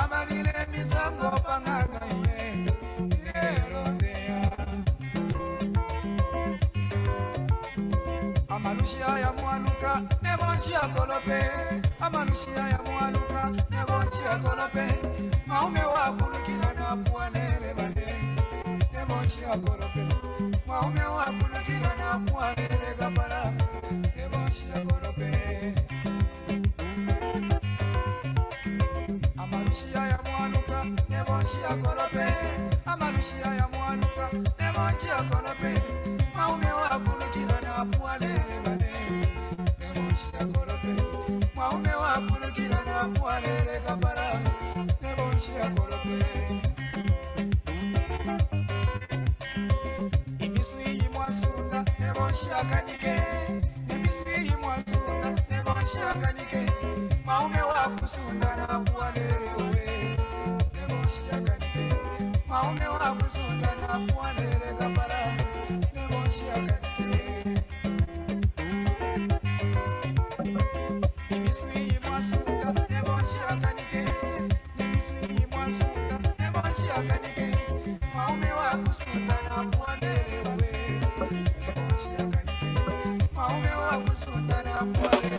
Amanile misango pangana ye irelondea Amanushia ya mwanuka nebonchia kolope Amanushia ya mwanuka nebonchia kolope Maume wakulukila na puanere bade nebonchia kolope Maume wakulukila na puanere gabara nebonchia kolope Amanushia ya mwanuka nebonchia kolope Amanushia ya mwanuka nebonchia kolope Maume wakulukila na puanere bade nebonchia kolope Maume wakulukila na puanere gabara nebonchia kolope Imisui mwasunda nebonchia kanike Imisui mwasunda nebonchia kanike Maume wakusunda na puanere owe nebonchia kanike Maume wakusunda na puanere gabara nebonchia kanike Imisui mwasunda nebonchia kanike Imisui mwasunda nebonchia kanike Maume wakusunda na puanere owe nebonchia kanike Maume wakusunda na puanere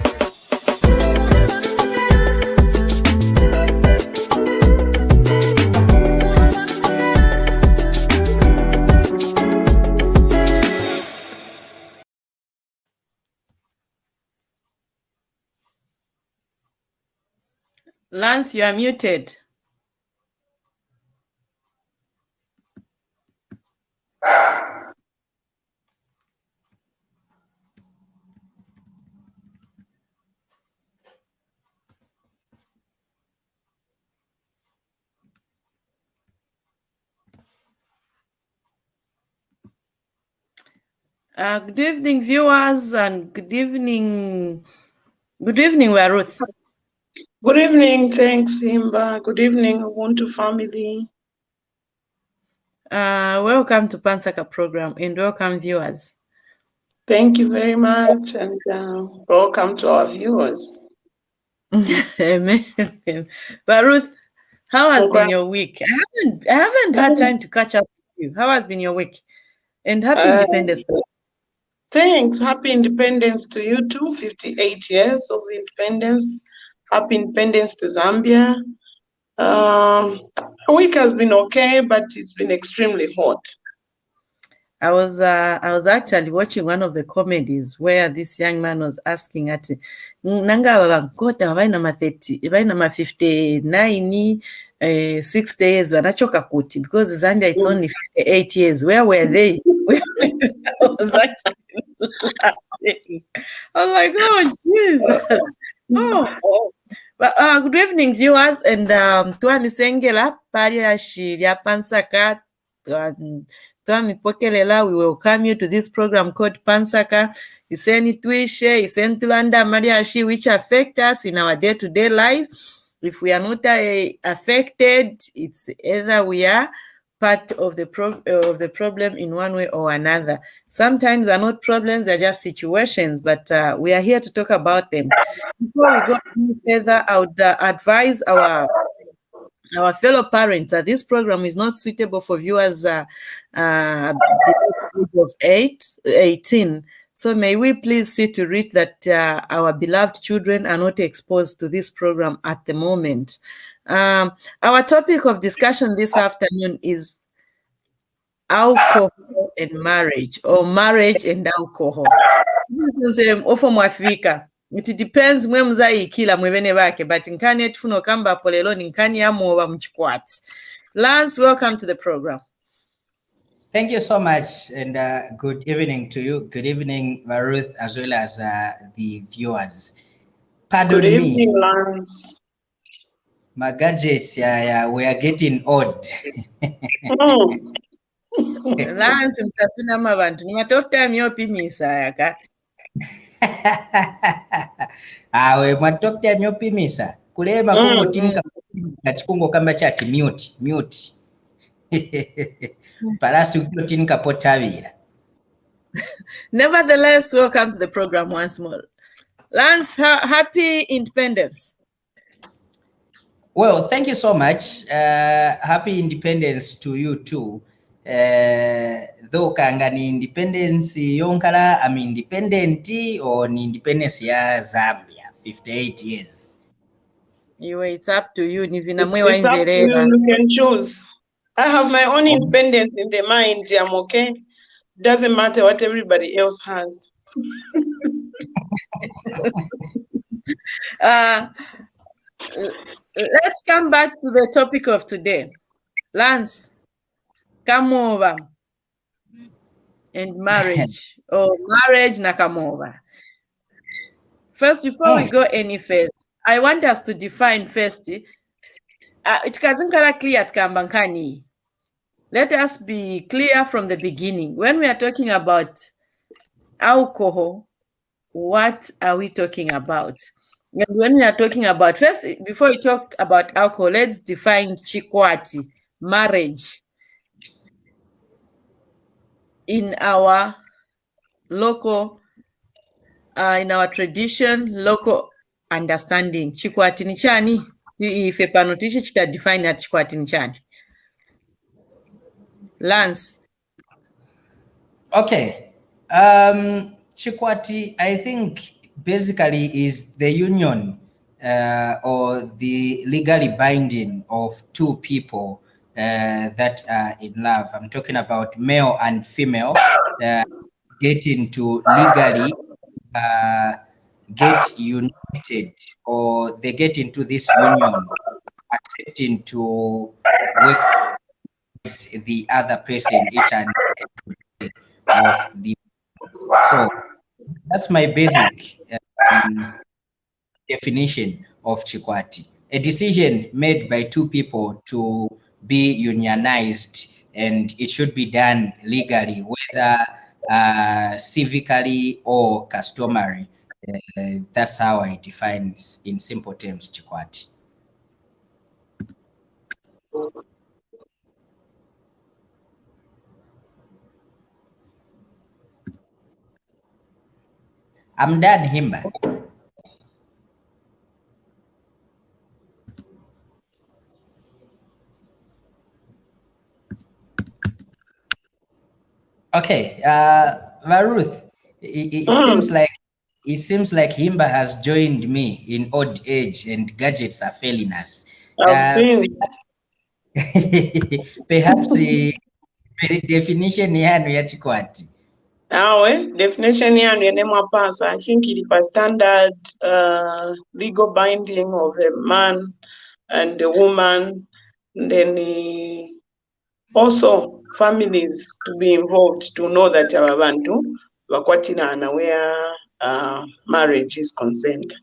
Lance, you are muted. Good evening, viewers, and good evening, Ruth. Good evening, thanks, Simba. Good evening, Ubuntu family. Welcome to Nsaka program, and welcome, viewers. Thank you very much, and welcome to our viewers. Amen. But Ruth, how has been your week? I haven't had time to catch up with you. How has been your week? And happy Independence Day. Thanks. Happy Independence to you too. 58 years of independence. Happy Independence to Zambia. A week has been okay, but it's been extremely hot. I was actually watching one of the comedies where this young man was asking at nanga babakota baina ma 30 baina ma 59 6 days wanachoka kuti because Zambia it's only 58 years. Where were they? I was actually laughing. I was like, oh Jesus. Oh. But, good evening, viewers, and Tuamisengela Pariashi Nsaka. We welcome you to this program called Nsaka. Iseni tuishe, iseni tulanda mariashi, which affect us in our day-to-day life. If we are not affected, it's either we are part of the problem in one way or another. Sometimes they're not problems, they're just situations, but we are here to talk about them. Before we go further, I would advise our fellow parents that this program is not suitable for viewers of 18. So may we please see to it that our beloved children are not exposed to this program at the moment. Our topic of discussion this afternoon is alcohol and marriage, or marriage and alcohol. It depends mwe muzayikila mwebene bake, but nkani etufuno kamba polelo nkani yamuoba mchikwati. Lance, welcome to the program. Thank you so much, and good evening to you. Good evening, Ruth, as well as the viewers. Pardon good evening, me. Lance. My gadgets, we are getting old. Lance, mtasina mabantu. Nimatop time yopimisa yaka. Awe mwatokta myopimisa kulema kungo tinika kachikungo kamba chati mute parasti tinika potavira. Nevertheless, welcome to the program once more. Lance, happy independence. Well, thank you so much. Happy independence to you too. Though kanga ni independence yonkala, I'm independent or ni independence ya Zambia, 58 years. It's up to you. It's up to you. You can choose. I have my own independence in the mind. I'm okay. Doesn't matter what everybody else has. Let's come back to the topic of today. Lance, come over. And marriage, or marriage na come over. First, before we go any further, I want us to define first. It doesn't clear at Kambankani. Let us be clear from the beginning. When we are talking about alcohol, what are we talking about? Because when we are talking about, first, before we talk about alcohol, let's define chikwati, marriage. In our local, in our tradition, local understanding, chikwati ni chani? Ife pano tishi chita define at chikwati ni chani? Lance. Okay. Chikwati, I think basically is the union or the legally binding of two people that are in love. I'm talking about male and female getting to legally get united, or they get into this union accepting to work with the other person each and every day of the. So that's my basic definition of chikwati. A decision made by two people to be unionized, and it should be done legally, whether civically or customary. That's how I define, in simple terms, chikwati. I'm done, Himba. Okay, Varuth, it seems like Himba has joined me in old age and gadgets are failing us. Perhaps the definition yanu ya chikwati. Definition yanu ya name pass. I think it is a standard legal binding of a man and a woman, and then also families to be involved to know that our bantu wakwatirana where marriage is concerned.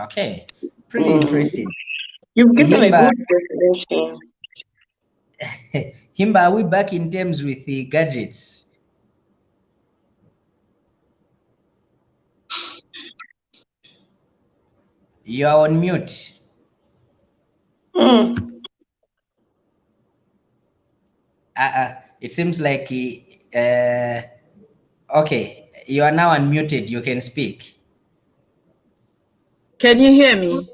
Okay, pretty interesting. You've given a good definition. Himba, are we back in terms with the gadgets? You are on mute. It seems like okay, you are now unmuted. You can speak. Can you hear me?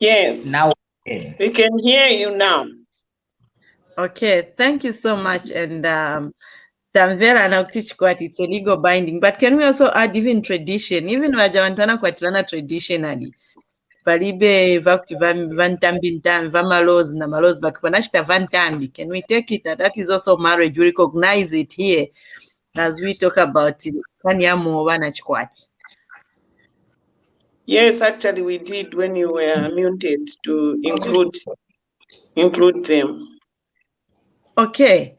Yes. Now we can hear you now. Okay, thank you so much. And Tamvera na Chikwati, it's a legal binding. But can we also add even tradition? Even wajawantana kwatilana traditionally. Palibe vakti vantambi vamalos na malos, but panashita vantambi. Can we take it that is also marriage? We recognize it here as we talk about it. Yes, actually we did when you were muted to include them. Okay.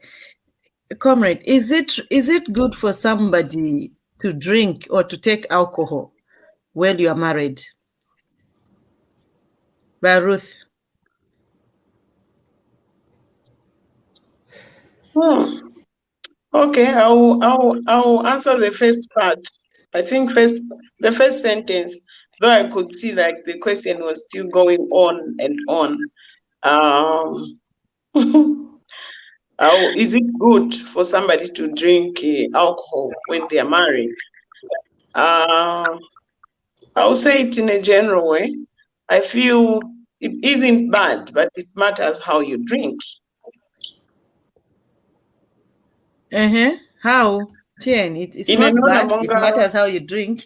Comrade, is it good for somebody to drink or to take alcohol while you are married? Baruth. Okay, I'll answer the first part. I think the first sentence, though I could see like the question was still going on and on. Is it good for somebody to drink alcohol when they are married? I I'll say it in a general way. I feel it isn't bad, but it matters how you drink. How? Tien, it's In a not bad. It non-amonga, matters how you drink.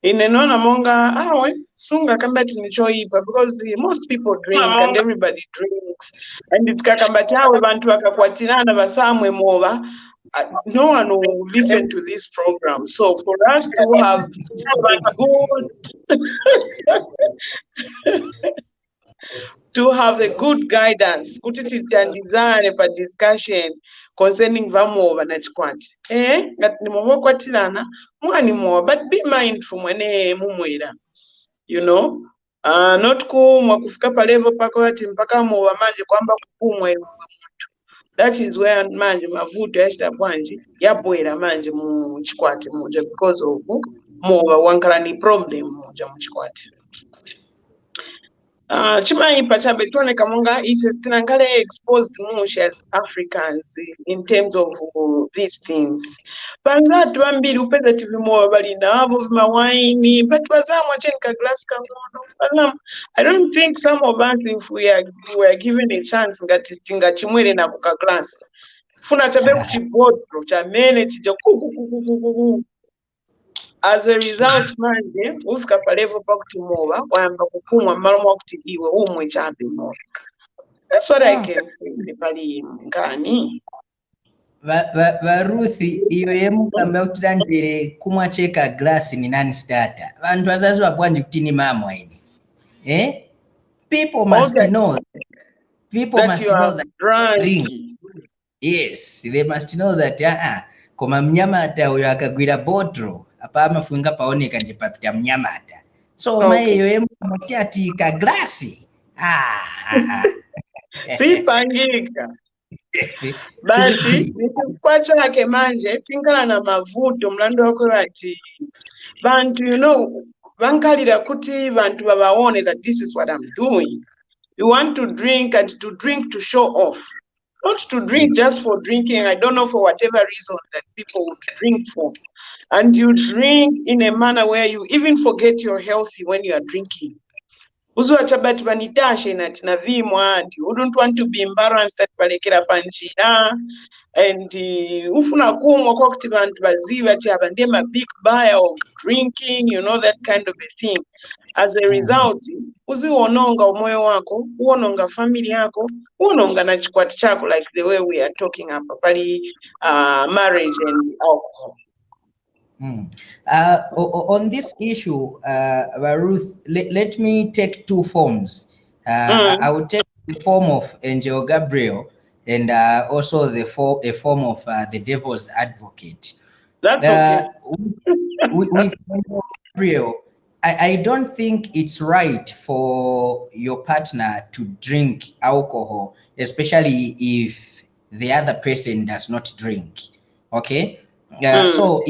in a non-amonga, sunga kambati nichoipa because most people drink and everybody drinks. And it's kakambati hawe bantu wakakwatirana basamwe mova. No one will listen to this program. So for us to have a good to have a good guidance, kuti titandizane pa discussion concerning vamova na chikwati. Ngati nimova kwatirana, mwani mova, but be mindful mwene mumwera. You know? Not kumwa kufika pa level pako ati mpaka mova manje kwamba kupumwa iwe muntu. That is where manje mavuto yashita bwanji yabwera manje mu chikwati muja because of mova wankala ni problem muja mu chikwati. Chimaipa chabe tuoneka monga it's tinangale exposed much as Africans in terms of these things. Panzatu ambili upeza tivimoa bali na avo vima wine, but wazamwa chenka glass kangono. I don't think some of us, if we were given a chance, ngati tinga chimwele na kuka glass. Funa chabe kuchibotro, chamene chija kuku. As a result, manje ufika pa level pa kuti mova wayamba kukumwa malo mwa kuti iwe umwe chabe mova. That's what I can say pali nkani. Varuthi iyo yemukamba kuti ndire kumwa cheka glass ni nani starter. Vantu vazazi vabwanji kuti ni mamwa hizi. People must know. People must know that drink. Yes, they must know that koma mnyamata uyo akagwira botro apa amafunga paoneka nje papita mnyamata. So mayo yemukamba ati ka glass. Sipangika. Bati kwacha lake manje tingala na mavuto mlando wako bati bantu bankalira kuti bantu babaone that this is what I'm doing. You want to drink and to drink to show off, not to drink just for drinking. I don't know, for whatever reason that people would drink for, and you drink in a manner where you even forget you're healthy when you are drinking. Uzuacha bati banitashe na tina vimwa and you wouldn't want to be embarrassed at balekera panchina and ufuna kumwa kwa kuti bantu baziva ti abandema big buyer of drinking, that kind of a thing. As a result, uziwononga umoyo wako, uwononga family yako, uwononga na chikwati chako, like the way we are talking about pali marriage and alcohol. On this issue, Ruth, let me take two forms. I will take the form of Angel Gabriel and also a form of the devil's advocate. That's okay. With Angel Gabriel, I don't think it's right for your partner to drink alcohol, especially if the other person does not drink. Okay? So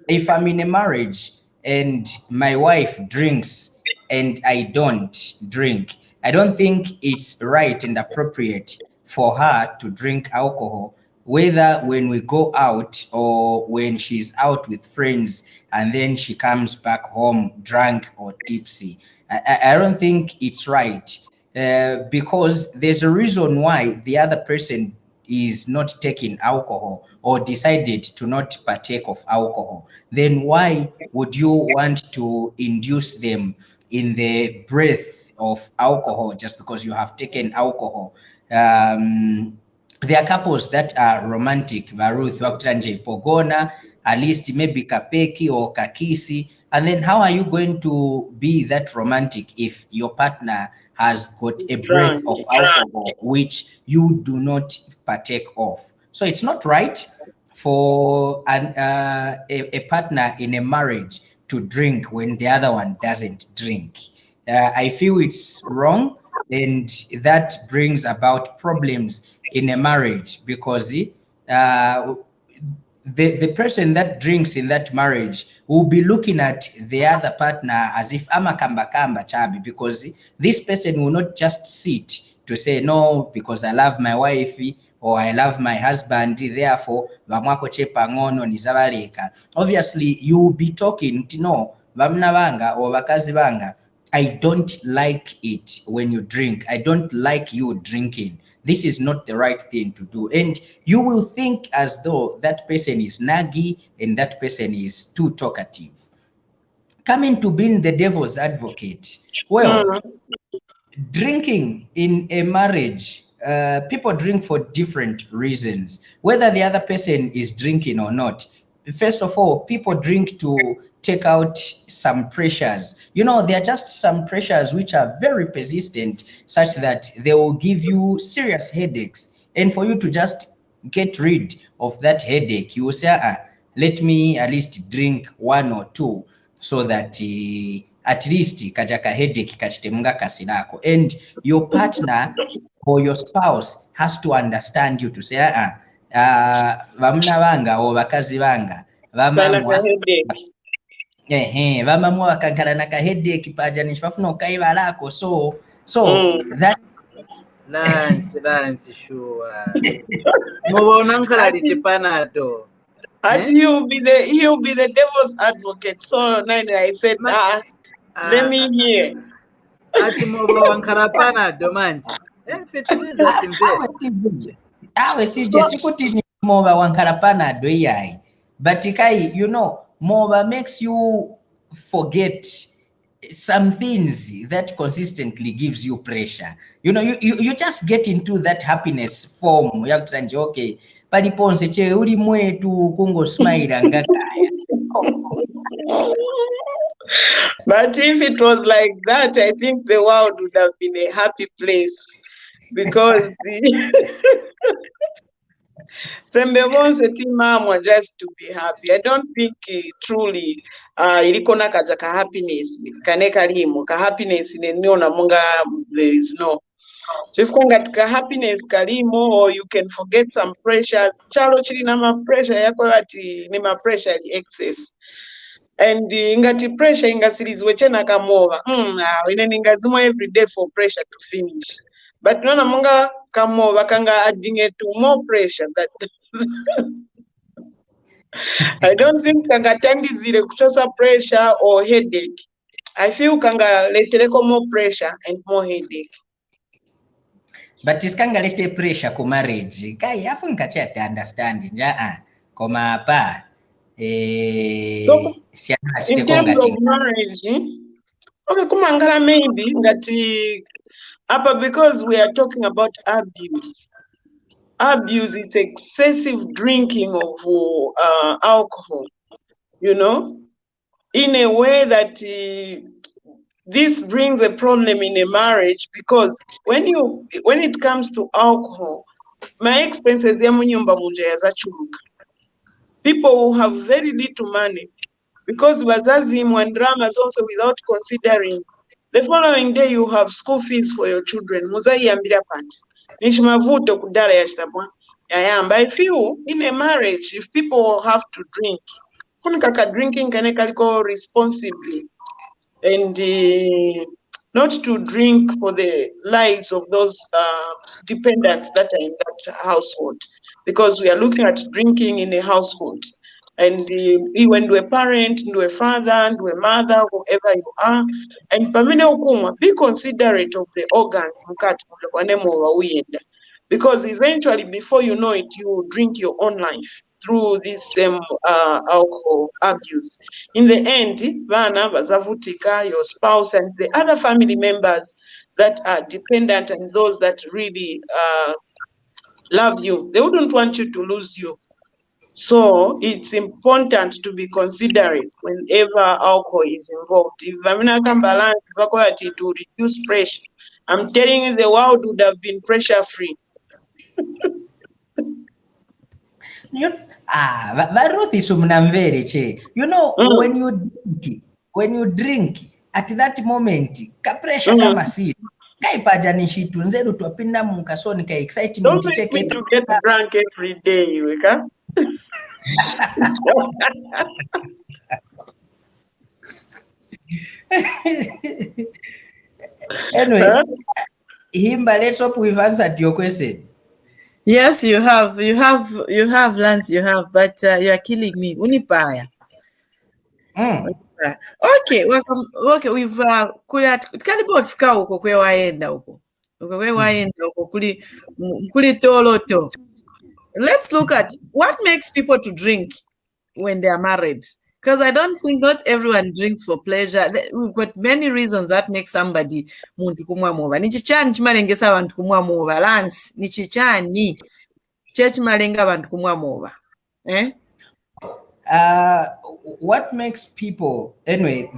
if I'm in a marriage and my wife drinks and I don't drink, I don't think it's right and appropriate for her to drink alcohol, whether when we go out or when she's out with friends and then she comes back home drunk or tipsy. I don't think it's right because there's a reason why the other person is not taking alcohol or decided to not partake of alcohol. Then why would you want to induce them in the breath of alcohol just because you have taken alcohol? There are couples that are romantic, Baruth, Waktanje, Pogona, at least maybe Kapeki or Kakisi. And then how are you going to be that romantic if your partner has got a breath of alcohol which you do not partake of? So it's not right for a partner in a marriage to drink when the other one doesn't drink. I feel it's wrong, and that brings about problems in a marriage because the person that drinks in that marriage will be looking at the other partner as if I'm a kamba chabi, because this person will not just sit to say no because I love my wife or I love my husband, therefore obviously you will be talking to know bamna banga or bakazi banga, I don't like it when you drink. I don't like you drinking. This is not the right thing to do. And you will think as though that person is naggy and that person is too talkative. Coming to being the devil's advocate, well, drinking in a marriage, people drink for different reasons, whether the other person is drinking or not. First of all, people drink to take out some pressures. You know, there are just some pressures which are very persistent, such that they will give you serious headaches. And for you to just get rid of that headache, you will say, let me at least drink one or two, so that at least kajaka headache kachitemunga kasirako. And your partner or your spouse has to understand you to say, vamuna banga or bakazi banga vamamwa vamamwa bakankala na headache paja nishafuna okaibalako. So that Lance sure mubona nkalali panado. And he'll be the devil's advocate. So now I said, let me hear. Ati moba wankarapana domanje. Awe sije sikuti moba wankarapana doyai. But kai, you know, moba makes you forget some things that consistently gives you pressure. You know, you just get into that happiness form. You have to okay. Paliponse che uli mwetu kungo smile ngakaya. But if it was like that, I think the world would have been a happy place, because Sembebonse timamwa just to be happy. I don't think truly ilikona kaja ka happiness kaneka limo ka happiness neniona munga there is no. So if katika happiness kalimo, or you can forget some pressures. Chalo chili na ma pressure yako ati ni ma pressure excess. And ingati pressure ingasiriziwe chena kamova. Ine ningazimo every day for pressure to finish. But nona munga kamova kanga adding it to more pressure. That I don't think kanga tangi zile kuchosa pressure or headache. I feel kanga leteleko more pressure and more headache. But iskanga lete pressure ku marriage. Kai afu nkacha te understand nja koma pa So in terms of marriage, okay, kumangala maybe ngati apa, because we are talking about abuse. Abuse is excessive drinking of alcohol, you know, in a way that this brings a problem in a marriage, because when it comes to alcohol, my expenses people who have very little money, because wazazim and dramas also without considering the following day you have school fees for your children. Muzaiambira pati nishimavuto kudala yashtabwa yayamba. I feel in a marriage, if people have to drink, kunikaka drinking kanekaliko responsibly, and not to drink for the lives of those dependents that are in that household, because we are looking at drinking in a household. And when you're a parent, you're a father, you're a mother, whoever you are, and pamine ukuma, be considerate of the organs, because eventually, before you know it, you drink your own life through this same alcohol abuse. In the end, vana bazavutika, your spouse and the other family members that are dependent and those that really love you, they wouldn't want you to lose you. So it's important to be considerate whenever alcohol is involved. If Vamina can balance to reduce pressure, I'm telling you, the world would have been pressure free. Baruth is umnamvere che. You know, when you drink, at that moment, ka pressure kama si. Kaipaja nishitu nzeru tuwapinda mukasoni ka excitement. Don't make me to get drunk every day, Weka. Anyway, Himba, let's hope we've answered your question. Yes, you have, Lance, you have, but you are killing me. Unipaya. Okay, welcome. Okay, we've karibu wafika huko kwe waenda huko. Kwe waenda huko kuli toloto. Let's look at what makes people to drink when they are married. Because I don't think not everyone drinks for pleasure. We've got many reasons that make somebody muntu kumwa mova. Nichichani chimalengesa abantu kumwa mova. Lance, nichichani chimalenga abantu kumwa mova. Eh? What makes people, anyway,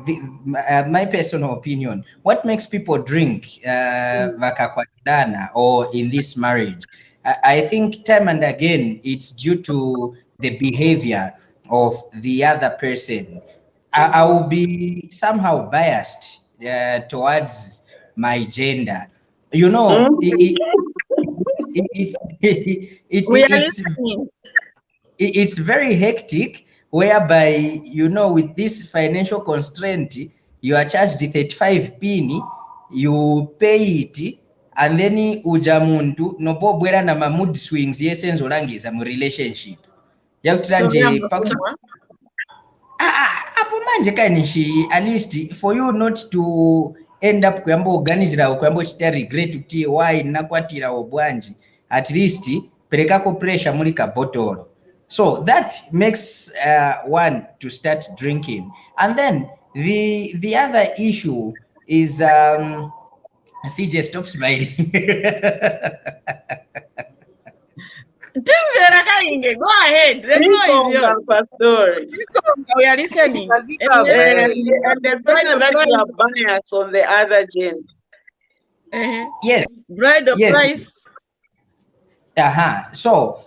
my personal opinion, what makes people drink vakakwadana or in this marriage? I think time and again, it's due to the behavior of the other person. I will be somehow biased towards my gender. You know, it's very hectic, whereby, you know, with this financial constraint, you are charged 35 pini, you pay it, and then uja muntu nopo bwera na mood swings yesenzo langiza mu relationship yakutiranje apo manje kanishi, at least for you not to end up kuyamba organizira kuyamba chita regret kuti why nakwatira obwanji, at least perekako pressure muri ka bottle. So that makes one to start drinking. And then the other issue is CJ, stop smiling. Go ahead. The floor is yours. We are listening. And the person that you are biased on the other gender. Yes. Bride of price. So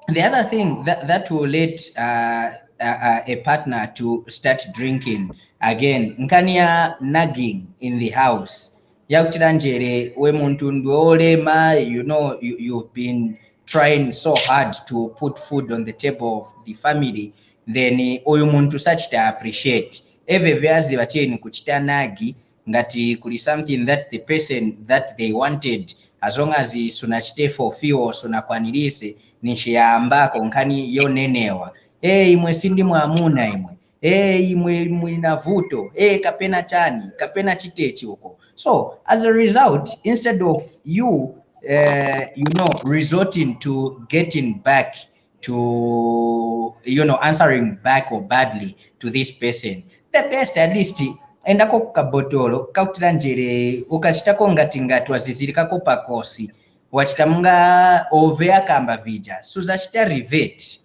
the other thing that will let a partner to start drinking again, nkania nagging in the house. Yakutiranje we muntu ndolema, you know, you've been trying so hard to put food on the table of the family, then oyo muntu sachita appreciate. Eve vyazi vacheni kuchita nagi ngati kuli something that the person that they wanted, as long as sunachite for fuel sunakwanilise nishiyambako nkani yo nenewa. Imwe sindi mwamuna imwe. Imwe mwinavuto. Kapena chani, kapena chitechi huko. So as a result, instead of you, you know, resorting to getting back to, you know, answering back or badly to this person, the best at least endako kabotolo kautiranjere ukachitako ngati wazizirikako pakosi wachitamunga ovea kamba vija suzachita riveti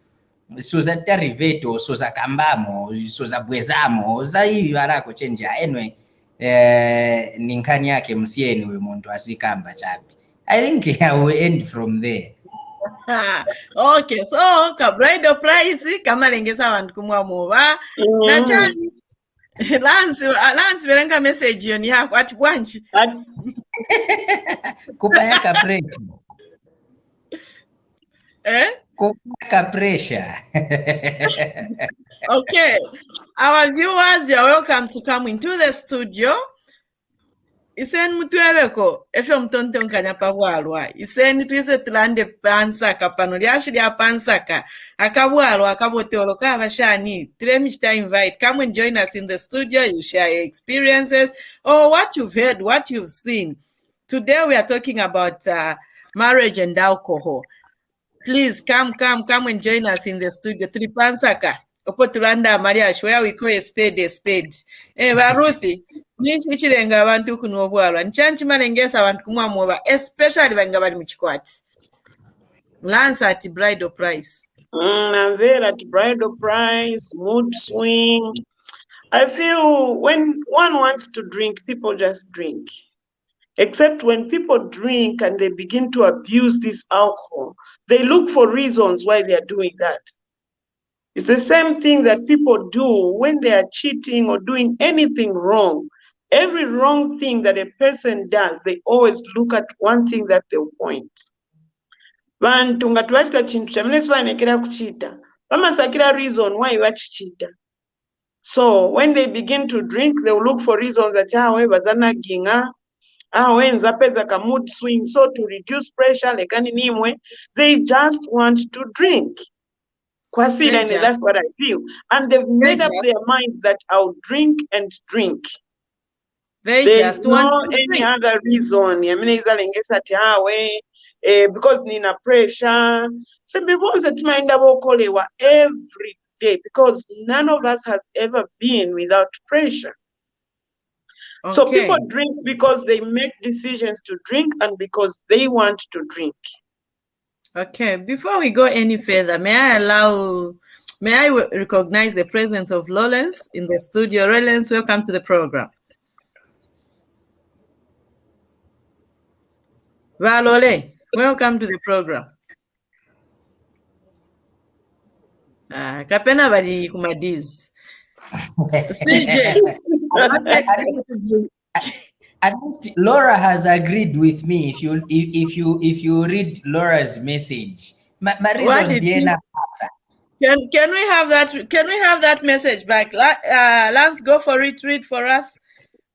o suza kambamo suza bwezamo za iyo alako chenja anyway ninkani yake msieni we muntu asikamba chapi. I think I will end from there. Okay, so kabridal price kama lengesa abantu kumwa mova nachani Lance verenga message yoni yako ati bwanji kupayaka pressure kupayaka pressure. Okay, our viewers, you're welcome to come into the studio. Isen mutwebeko efe mtonte onkanya pabwalwa isen twise tulande pansaka pano lyashili ya pansaka akabwalwa akabotolo kabashani tremishta invite, come and join us in the studio. You share your experiences or what you've heard, what you've seen. Today we are talking about marriage and alcohol. Please come and join us in the studio. Tripansaka opo tulanda mariage where we call a spade a spade. Baruthi nishichirenga abantu kunobwalwa nchanchi malengesa abantu kumwa mwoba, especially banga bali muchikwati. Lance at bridal price. I'm there at bridal price, mood swing. I feel when one wants to drink, people just drink. Except when people drink and they begin to abuse this alcohol, they look for reasons why they are doing that. It's the same thing that people do when they are cheating or doing anything wrong. Every wrong thing that a person does, they always look at one thing that they'll point. Vantu ngatiwachita chintu chamene sivanekera kuchita vamasakira reason why vachichita. So when they begin to drink, they will look for reasons that we vazanaginga nzapeza ka mood swing. So to reduce pressure lekani nimwe, they just want to drink. Kwasida, and that's what I feel. And they've made up their minds that I'll drink and drink. They There's just no want to any drink. other reason. Because nina pressure. So because it's mind every day, because none of us has ever been without pressure. Okay. So people drink because they make decisions to drink and because they want to drink. Okay, before we go any further, may I recognize the presence of Lawrence in the studio. Lawrence, welcome to the program. Valole, welcome to the program. Kapena bali kumadiz. CJ, at least Laura has agreed with me. If you read Laura's message, my reasons here. Can we have that? Can we have that message back? Lance, go for it. Read for us.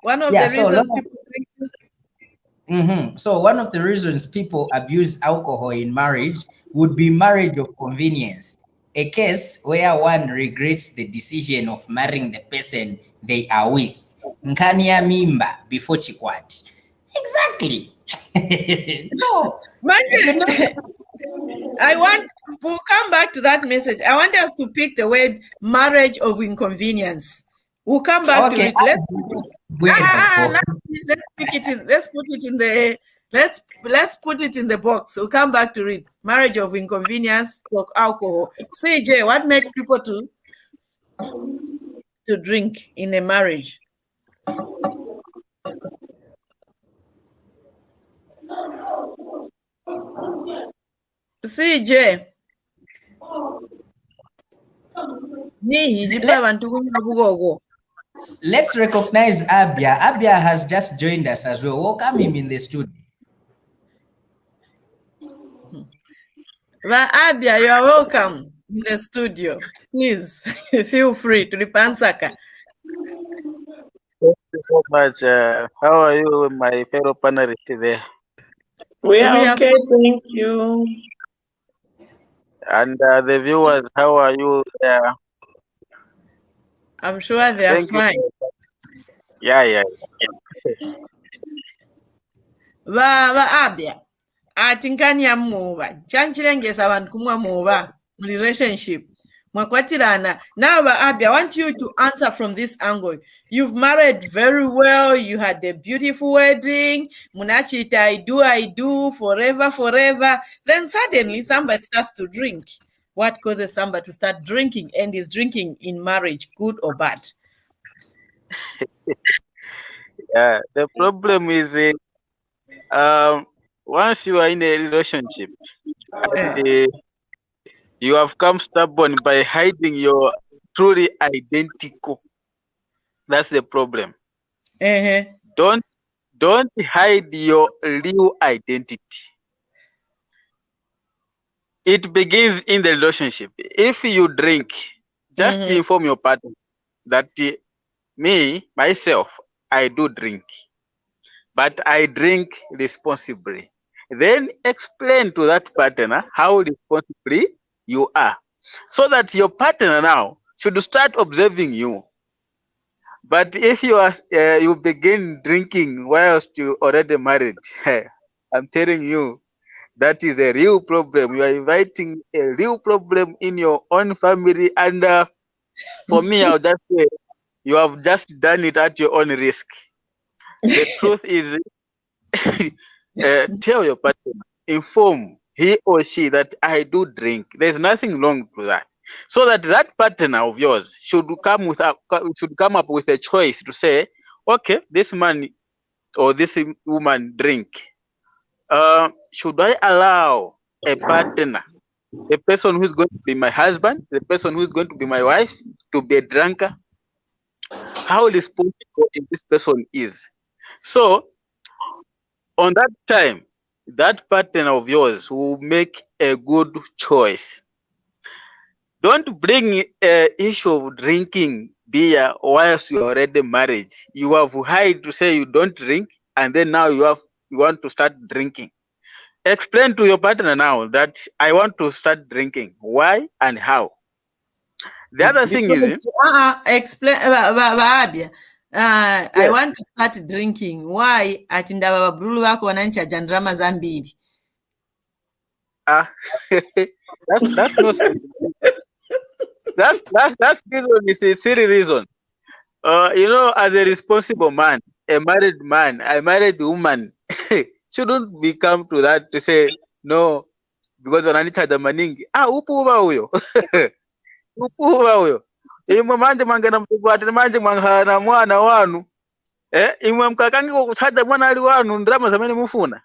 One of the reasons people So one of the reasons people abuse alcohol in marriage would be marriage of convenience, a case where one regrets the decision of marrying the person they are with. Nkania mimba before chikwati. Exactly. No. We'll come back to that message. I want us to pick the word marriage of inconvenience. We'll come back to it. Let's pick it in. Let's put it in the. Let's put it in the box. We'll come back to it. Marriage of inconvenience, alcohol. CJ, what makes people to drink in a marriage? CJ. Let's recognize Abia. Abia has just joined us as well. Welcome him in the studio. Well, Abia, you are welcome in the studio. Please feel free to the Nsaka. Thank you so much. How are you, my fellow panelists there? We are okay, thank you. And the viewers, how are you there? I'm sure they are fine. Yeah. Abia. Atinkani ya muba. Chanchilengesa abantu kumwa muba. Relationship. Mwakwatirana. Now, Abia, I want you to answer from this angle. You've married very well. You had a beautiful wedding. Munachita, I do, forever. Then suddenly somebody starts to drink. What causes somebody to start drinking and is drinking in marriage, good or bad? Yeah, the problem is once you are in a relationship, you have come stubborn by hiding your truly identical. That's the problem. Don't hide your real identity. It begins in the relationship. If you drink, just inform your partner that myself, I do drink, but I drink responsibly. Then explain to that partner how responsibly you are, so that your partner now should start observing you. But if you begin drinking whilst you already married, I'm telling you, that is a real problem. You are inviting a real problem in your own family. And for me, I'll just say, you have just done it at your own risk. The truth is, tell your partner, inform he or she that I do drink. There's nothing wrong with that. So that partner of yours should come up with a choice to say, okay, this man or this woman drink. Should I allow a partner, the person who's going to be my husband, the person who's going to be my wife, to be a drunkard? How responsible this person is. So, on that time, that partner of yours will make a good choice. Don't bring an issue of drinking beer whilst you are already married. You have hide to say you don't drink, and then now you want to start drinking. Explain to your partner now that I want to start drinking. Why and how? The other thing is, explain, Baabia. I want to start drinking. Why? Ati ndaba babulu wako wananichaja ndrama za mbili. that's no sense. That's reason is a silly reason. As a responsible man, a married woman shouldn't become to that to say no because wananichaja maningi. Upuva huyo. Upuva huyo. Imwe manje mangena mtugwatire manje mwangana mwana wanu. Imwe mkakangi kuchaja mwana ali wanu ndrama zamene mufuna.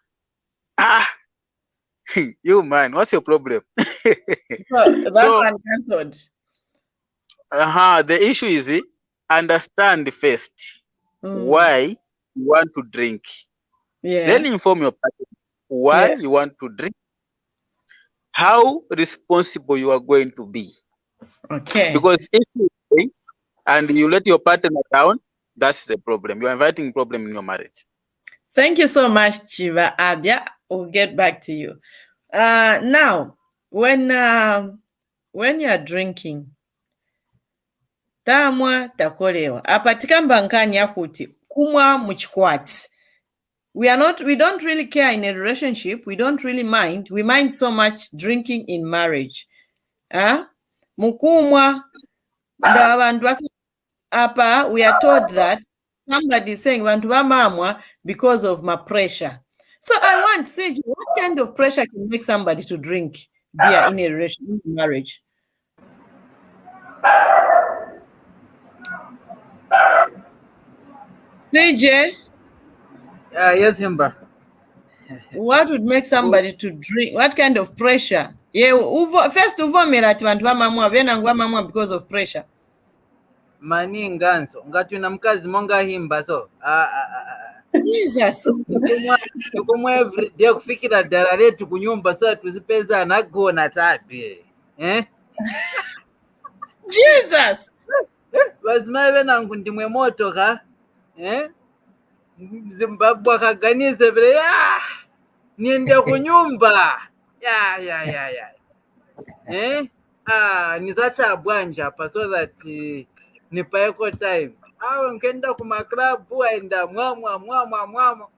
You man, what's your problem? So one cancelled. The issue is understand first why you want to drink. Yeah. Then inform your partner why you want to drink, how responsible you are going to be. Okay. Because if you drink and you let your partner down, that's the problem. You are inviting problem in your marriage. Thank you so much, Chiva Abia. We'll get back to you. Now, when you are drinking, tamwa takolewa apatika mbankani yakuti kumwa muchikwati. We don't really care in a relationship. We don't really mind. We mind so much drinking in marriage. Mukumwa apa, we are told that somebody is saying vantu vamamwa because of my pressure. So I want to say, what kind of pressure can make somebody to drink beer in a relationship, in marriage? CJ? Yes, Himba. What would make somebody to drink? What kind of pressure? Yeah, first uvomera ati vantu vamamwa vena ngwamamwa because of pressure. Mani nganso ngati una mkazi monga Himba so Jesus. Tukumwa every day kufikira dara letu kunyumba so tuzipeza nagona tabi. Jesus. Bazima vena ngundimwe moto ka Zimbabwe akaganize vile niende kunyumba ya nizacha bwanja pa so that nipaeko time nkenda kuma club aenda mwa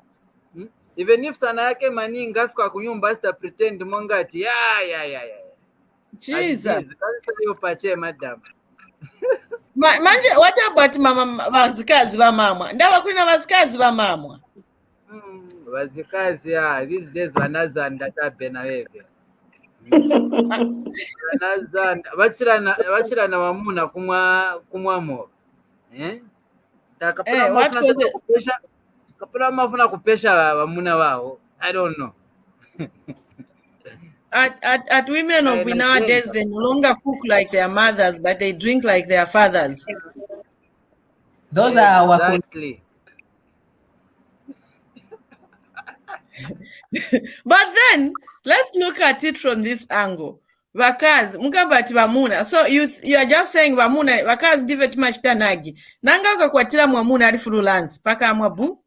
even if sana yake mani ngafika kunyumba sita pretend mongati ya Jesus. Sasa hiyo pache madam. Manje, what about mama vazikazi vamamwa? Ndava kuna vazikazi vamamwa. Vazikazi these days vanazanda tabe na wewe. Vanazanda vachirana vamuna kumwamo. What cause it? Kapura mafuna kupesha vamuna wao. I don't know. At women of nowadays, they no longer cook like their mothers, but they drink like their fathers. Those are our exactly. But then let's look at it from this angle. Vakazi mukabati vamuna. So you are just saying vamuna vakazi ndive timachitanagi. Nanga ukakwatira mwamuna ali fululance paka amwabu.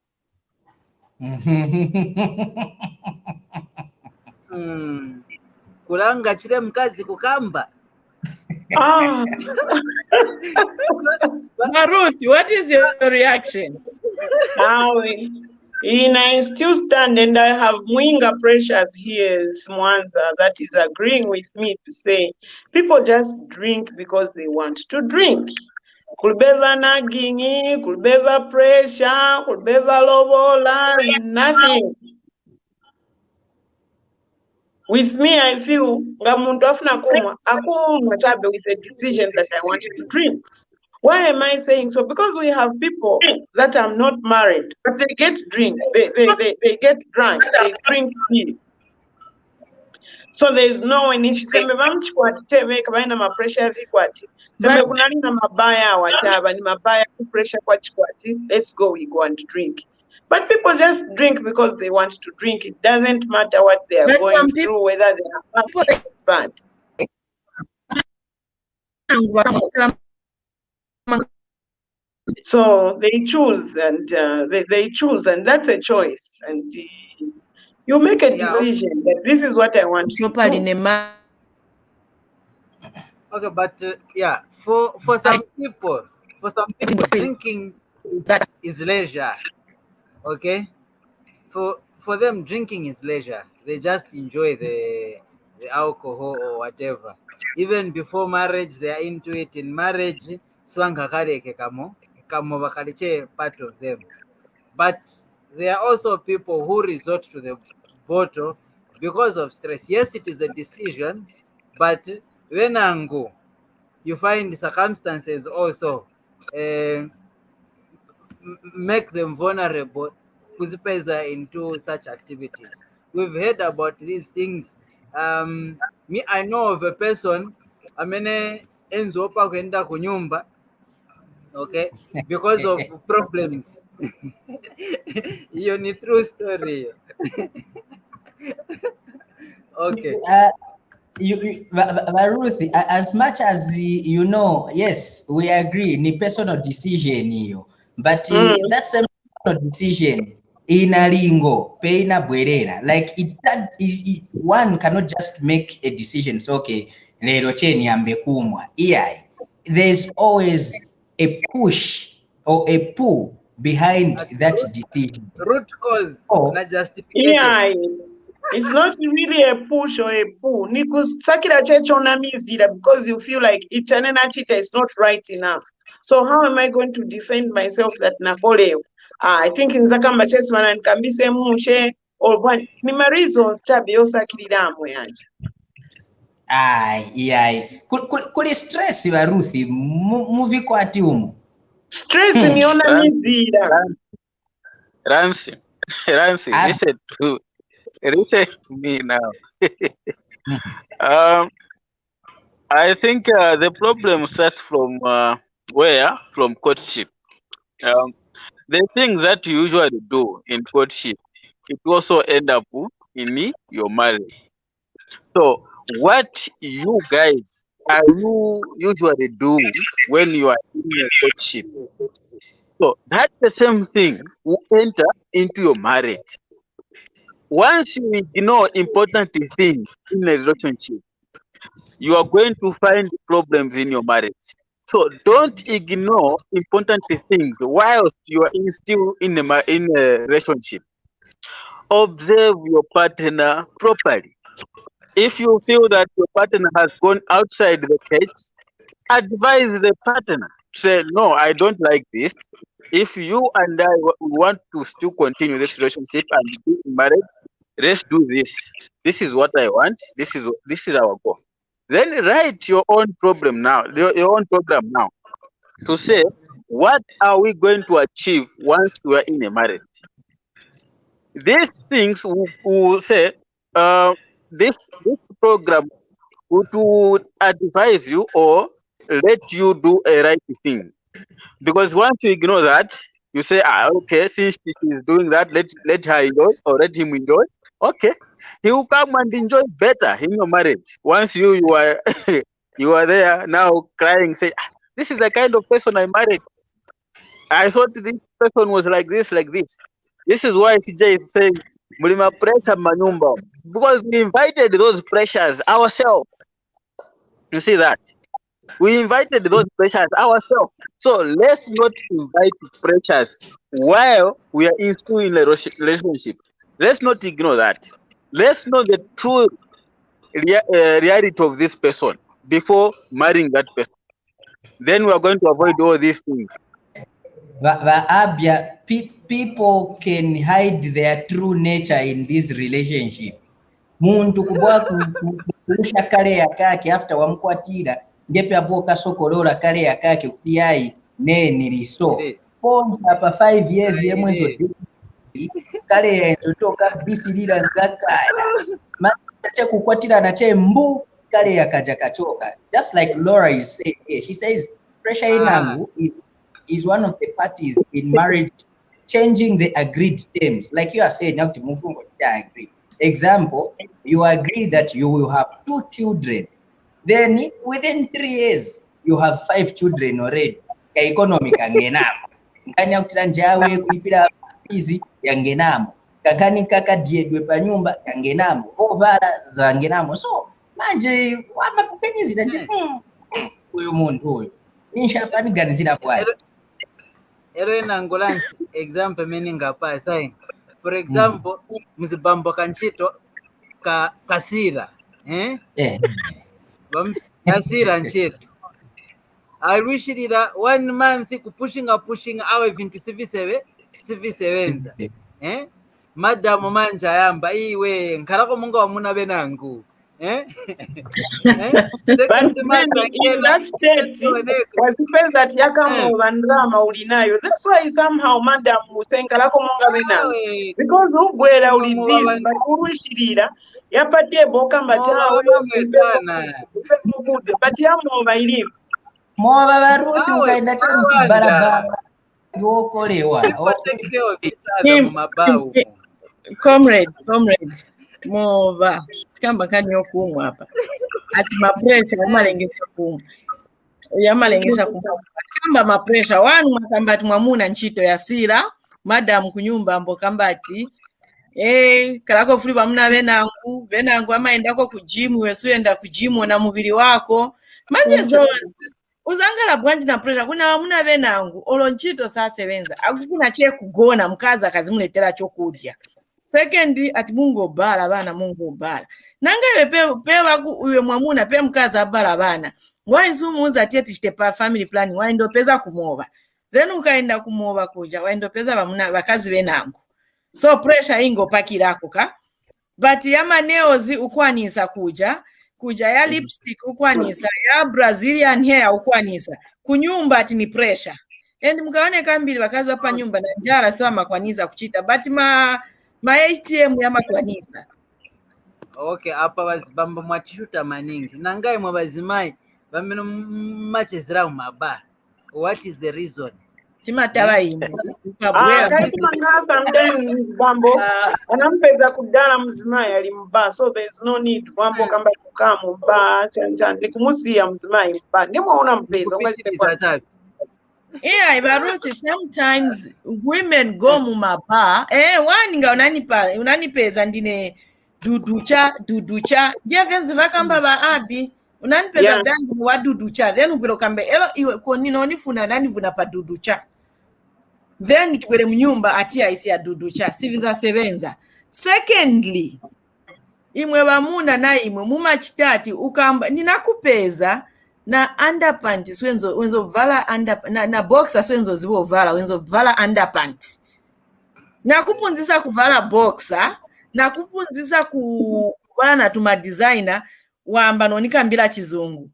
Kulanga chile mkazi kukamba. Ruth, what is your reaction? I still stand, and I have Mwinga Precious here, Mwanza, that is agreeing with me to say people just drink because they want to drink. Kulbeva nagingi, kulbeva pressure, kulbeva lobola, nothing. With me, I feel ngamuntu afuna kumwa chabe with a decision that I want to drink. Why am I saying so? Because we have people that are not married, but they get drink. They get drunk. They drink tea. So there is no one. She said, "Mama pressure vikwati." Sema kunani na mabaya wachaba ni mabaya pressure kwa chikwati. Let's go. We go and drink. But people just drink because they want to drink. It doesn't matter what they are going through, whether they are happy or sad. So they choose, and they choose, and that's a choice. And you make a decision that this is what I want to do. Okay, but yeah, for some people, drinking is leisure. Okay, for them, drinking is leisure. They just enjoy the alcohol or whatever. Even before marriage, they are into it. In marriage, swangakareke kamo bakaliche part of them. But there are also people who resort to the bottle because of stress. Yes, it is a decision, but when angu, you find circumstances also uh, make them vulnerable kuzipeza into such activities. We've heard about these things. Me, I know of a person amene enzopa kwenda kunyumba, okay, because of problems. Hiyo ni true story. Okay. Ruth, as much as you know, yes, we agree, ni personal decision hiyo, but that same personal decision inalingo peina bwerera, like one cannot just make a decision. So okay, lero cheni ambe kumwa. Yeah, there's always a push or a pull behind that decision. Root cause Oh, na justification. Yeah, it's not really a push or a pull. Nikusakira checho na mizira because you feel like ichanena chita is not right enough. So how am I going to defend myself that nakole? I think Nsaka machesman and kambise mushe or one ni ma reasons chabe yosakirira amwe yanje. yeah. Kuli stress Baruthi muviko ati umu. Stress niona mizira. Ramsey, listen to me now. I think the problem starts from from courtship. The things that you usually do in courtship, it also end up in your marriage. So what you guys are you usually do when you are in a courtship? So that's the same thing will enter into your marriage. Once you ignore important things in a relationship, you are going to find problems in your marriage. So don't ignore important things whilst you are still in a relationship. Observe your partner properly. If you feel that your partner has gone outside the cage, advise the partner. Say, no, I don't like this. If you and I want to still continue this relationship and be married, let's do this. This is what I want. This is our goal. Then write your own problem now, your own program now, to say what are we going to achieve once we are in a marriage. These things will say this program would advise you or let you do a right thing. Because once you ignore that, you say, okay, since she is doing that, let her enjoy or let him enjoy. Okay, he will come and enjoy better in your marriage. Once you are you are there now crying, say, this is the kind of person I married. I thought this person was like this, like this. This is why TJ is saying, Mulima pressure manyumba. Because we invited those pressures ourselves. You see that? We invited those pressures ourselves. So let's not invite pressures while we are still in a relationship. Let's not ignore that. Let's know the true reality of this person before marrying that person. Then we are going to avoid all these things. People can hide their true nature in this relationship. Muntu kubwa kurusha kale yakake after wamkwatira ngepe aboka sokolola kale yakake kutiyai ne niliso ponza pa 5 years yemwezo kale enzotoka bisilira ngakala mache kukwatira na che mbu kale yakaja kachoka. Just like Laura is saying here, she says pressure inangu is one of the parties in marriage changing the agreed terms. Like you are saying now to move forward, I agree. Example, you agree that you will have 2 children. Then within 3 years, you have 5 children already. Ka economic angenamo. Nkanya kutira njawe kuipira fizi yangenamo. Kakani kaka diedwe pa nyumba yangenamo. Ovala za ngenamo. So, manje wama kupenyezi nje. uyu muntu uyu ninshapaniganizira bwayo ero enangolansi example meaning apa sai for example mzibambo kanchito kasira kasira nchito alwishirira 1 month pushing awe vintu sivisevenza madamu manja yamba iwe nkarako munga wamuna benangu But maybe in that state, was the that yakamuva ndrama ulinayo. That's why somehow madam musenkalako munga benangu. Because ubwela ulidizi, but urushirira, yapate boka mbatawe, but yamuva ilimu. Mwoba baruthi ukaenda tena barabara yokolewa. Comrades mwoba kamba kani yokumwa hapa ati mapresha amalengesha kumwa yamalengesha kumwa kamba mapresha wanu makamba ati mwamuna nchito ya sira madam kunyumba mbo kamba ati kalako fuli bamuna benangu amaendako kujimu wesuenda kujimu na mubiri wako manyezo uzangala bwanji na pressure kuna wamuna benangu olonchito sasebenza akufuna che kugona mkaza akazimuletera chokudya. Second ati mungu obala bana mungu obala nanga pewa uwe mwamuna pe mkaza abala bana wainzumuza ati chitepa family planning waindopeza kumoba then ukaenda kumoba kuja waindopeza bamuna bakazi benangu so pressure ingo pakirako ka but yama neozi ukwanisa kuja ya lipstick ukwanisa ya Brazilian hair ukwanisa kunyumba ati ni pressure and mkaone kambili bakazi bapa nyumba na njara sio makwaniza kuchita but ma ATM ya makwanisa. Okay, apa bazibamba mwatishuta maningi nangaye mwabazimai bameno machezera umaba. What is the reason? Timatawa imbo kaisima nga sometimes bambo anampeza kudala mzimai alimba so there is no need bambo kamba kukamu mba chanjani likumusia mzimai mba ndimo unampeza yeah, Ibaruthi, sometimes women go mumaba waninga unanipeza ndine duducha jevenzi vakamba ba abi unanipeza dangi wa duducha then ubiro kambe elo iwe konino nifuna nanivuna pa duducha then tukwele mnyumba atia isi ya duducha siviza sevenza. Secondly imwe bamuna na imwe mumachitati ukamba ninakupeza na underpants wenzo vala na boxers wenzo zivo vala wenzo vala underpants na kupunzisa kuvala boxer na kupunzisa kuvala na tuma designer wamba nonika mbila chizungu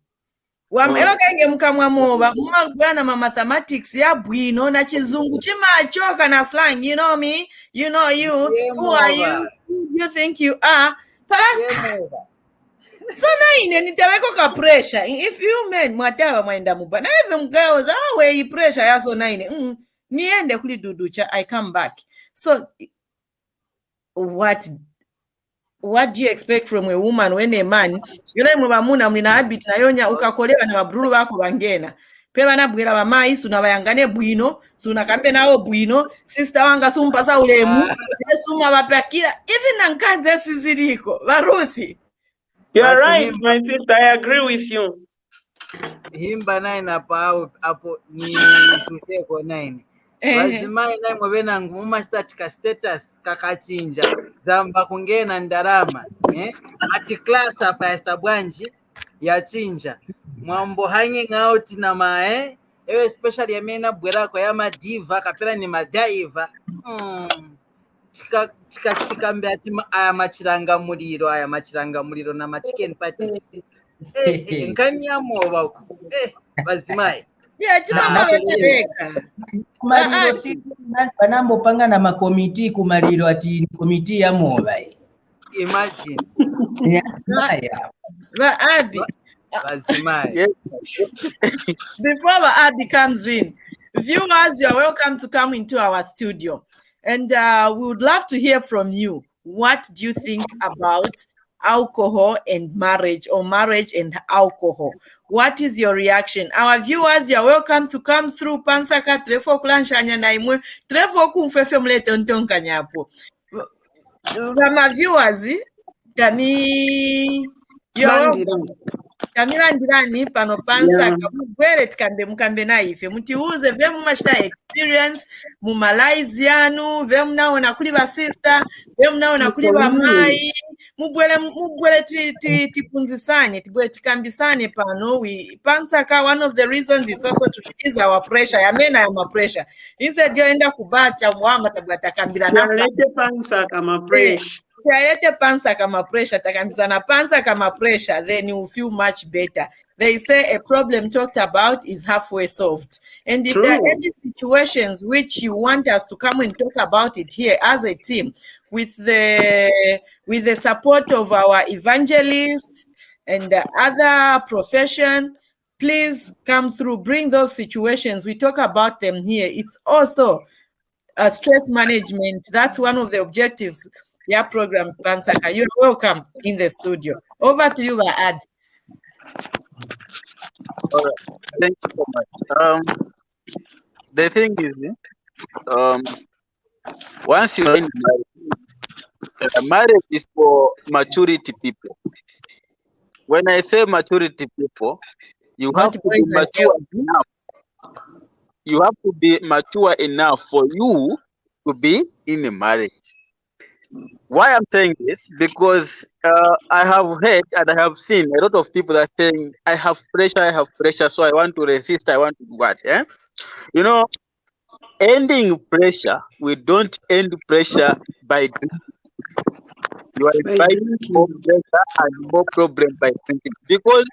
elo kenge mkamwa moba mumagwana ma mathematics ya bwino na chizungu chimachoka na slang you know me you know you who are you think you are so naine nitaweko ka pressure if you men mwatawa mwaenda muba na hivi mgao za we pressure yaso naine niende kuli duducha I come back. So what do you expect from a woman when a man yule mwabamuna mlina habit na yonya ukakolewa na mabrulu bako bangena peba nabwera bamayi suna bayangane bwino suna kambe nawo bwino sister wanga sumpasa ulemu suma bapakira even nankanze siziliko Baruthi. You are right, my sister. I agree with you. Himba nine apo ni shuteko nine. Wazimai nine mwabenangu muma status kakachinja zamba kungena ndarama ati class hapa estabwanji ya chinja mwambo hanging out na mae ewe especially ya mena bwerako ya madiva kapela ni madaiva chikakambe ati aya machiranga muliro na machicken patties nkani ya moba bazimai chimama betebeka kumaliro si banambo panga na makomiti kumaliro ati komiti ya moba imagine Abi bazimai before Abi comes in, viewers, you are welcome to come into our studio. And we would love to hear from you. What do you think about alcohol and marriage, or marriage and alcohol? What is your reaction? Our viewers, you are welcome to come through Nsaka trefo kulanshanya na imwe trefo kumfefe mlete ntonka nyapo. Rama viewers, kani you are welcome. Kamila ndirani pano Pansaka mugwere tikambe mukambe naife mutiuze ve mumashita experience mu Malaysia yanu ve munaona kuli ba sister ve munaona kuli ba mai mugwere tipunzisane tibwe tikambisane pano Pansaka. One of the reasons is also to release our pressure yamena ya pressure instead yoenda kubacha mwama tabata kambira na Pansaka ma pressure. Tialete Pansaka ma pressure takambisana Pansaka ma pressure, then you feel much better. They say a problem talked about is halfway solved. And if there are any situations which you want us to come and talk about it here as a team with the support of our evangelists and the other profession, please come through, bring those situations. We talk about them here. It's also a stress management. That's one of the objectives. Yeah, program Pansaka. You're welcome in the studio. Over to you, Ad. All right. Thank you so much. The thing is, once you're in marriage is for maturity people. When I say maturity people, you have to be mature enough. You have to be mature enough for you to be in a marriage. Why I'm saying this? Because I have heard and I have seen a lot of people that are saying, I have pressure, so I want to resist, I want to do what? You know, ending pressure, we don't end pressure by drinking. You are inviting more pressure and more problem by drinking because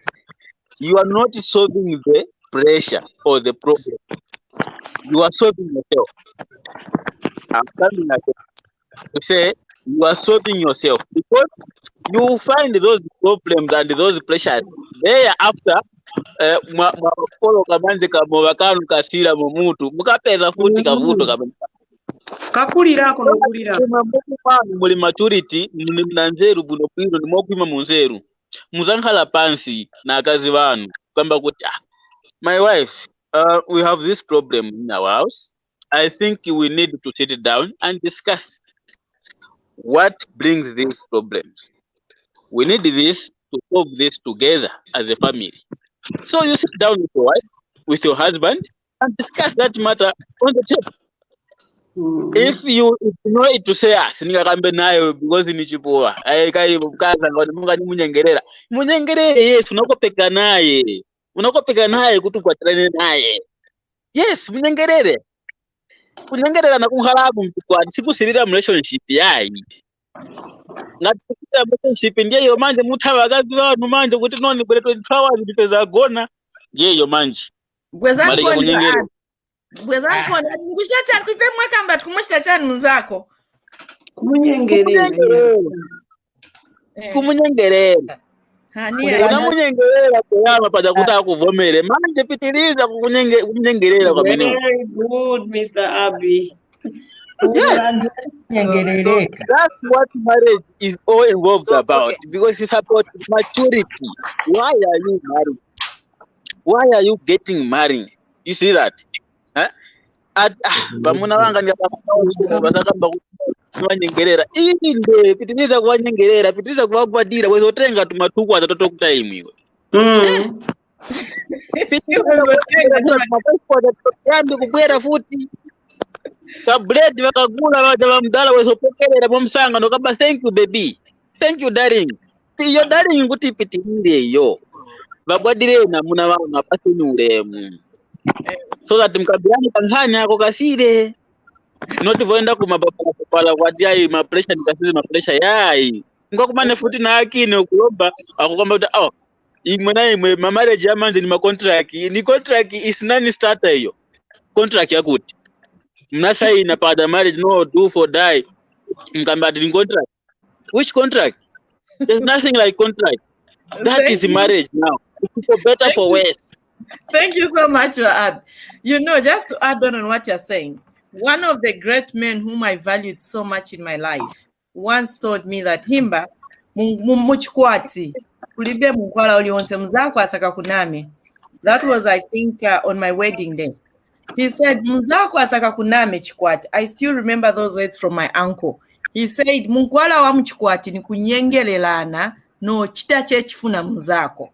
you are not solving the pressure or the problem. You are solving yourself. I'm coming again to say you are solving yourself because you find those problems and those pressures there after mwakolo kamanze kamowakanu kasira mumutu mukapeza futi kavuto kabisa kakulirako nokulira muli maturity muna nzeru buno kwino ndimokwima munzeru muzankhala pansi na akazi vanu kwamba kuti my wife we have this problem in our house. I think we need to sit down and discuss what brings these problems. We need this to solve this together as a family. So you sit down with your wife, with your husband, and discuss that matter on the table. If you know it to say singakambe nayo because ni chipoa kai mkaza ngoni munga ni munyengerere yes unakopeka naye kuti kwatrane naye yes munyengerere kunyengerera na kunhalabu mtukwani sikusirira relationship yayi ngatika relationship ndiyo manje muthawa akazi vanhu manje kuti noni kwere 24 hours ndipeza gona ndiyo manje Bwezanko ngushacha kuipe mwakamba tukumushita chani muzako kumunyengerera unamunyengerera kuyama pada kuti akuvomere manje pitiriza kumunyengerera kwa meneo. Very good, Mr. Abi. Yes. That's what marriage is all involved about because it's about maturity. Why are you married? Why are you getting married? You see that? Bamuna wanga ndiyakamba kuwanyengerera inde pitiriza kuwanyengerera pitiriza kuwagwadira wezotenga tumatuku atatoto kutaimu iwe yambi kubwera futi kabledi vakagula vaja vamdala wezopokerera momsanga nokaba thank you baby, thank you darling, iyo darling kuti ipitirire iyo vagwadire namuna vanga pasini uremu so that mkabirani kanhani yako kasire not voenda kumabapala kwati ai ma pressure ndikasize ma pressure yai ngakumane futi na akini okuloba akukamba kuti imwe ma marriage ya manje ni ma contract ni contract is non starter hiyo contract yakuti mnasa ina pada marriage no do for die mkamba ati contract. Which contract? There's nothing like contract. That is marriage now. It's for better for worse. Thank you so much, Ad. You know, just to add on what you're saying, one of the great men whom I valued so much in my life once told me that Himba, muchikwati, kulibe mkwala ulionse mzako asaka kuname. That was, I think, on my wedding day. He said, mzako asaka kuname chikwati. I still remember those words from my uncle. He said, mkwala wa mchikwati ni kunyengelelana no chita chechifuna mzako.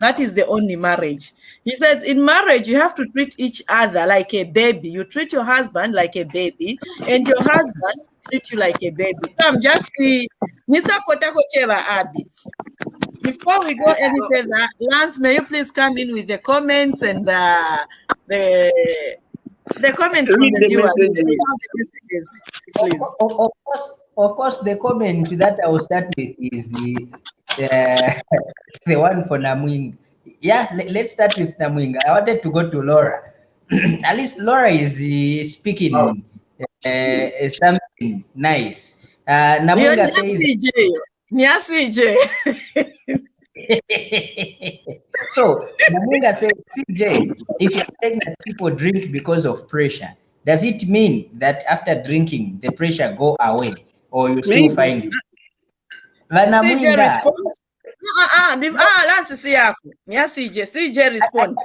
That is the only marriage. He said, in marriage, you have to treat each other like a baby. You treat your husband like a baby, and your husband treat you like a baby. So I'm just Abby. Before we go any further, Lance, may you please come in with the comments and the comments from the viewers. Please. Of course, the comment that I will start with is the one for Namwing. Yeah, let's start with Namwing. I wanted to go to Laura. At least Laura is speaking something nice. Namwinga says. CJ. So Namwinga says, CJ, if you're saying that people drink because of pressure, does it mean that after drinking the pressure go away, or you still find it? CJ responds. Lance CJ respond.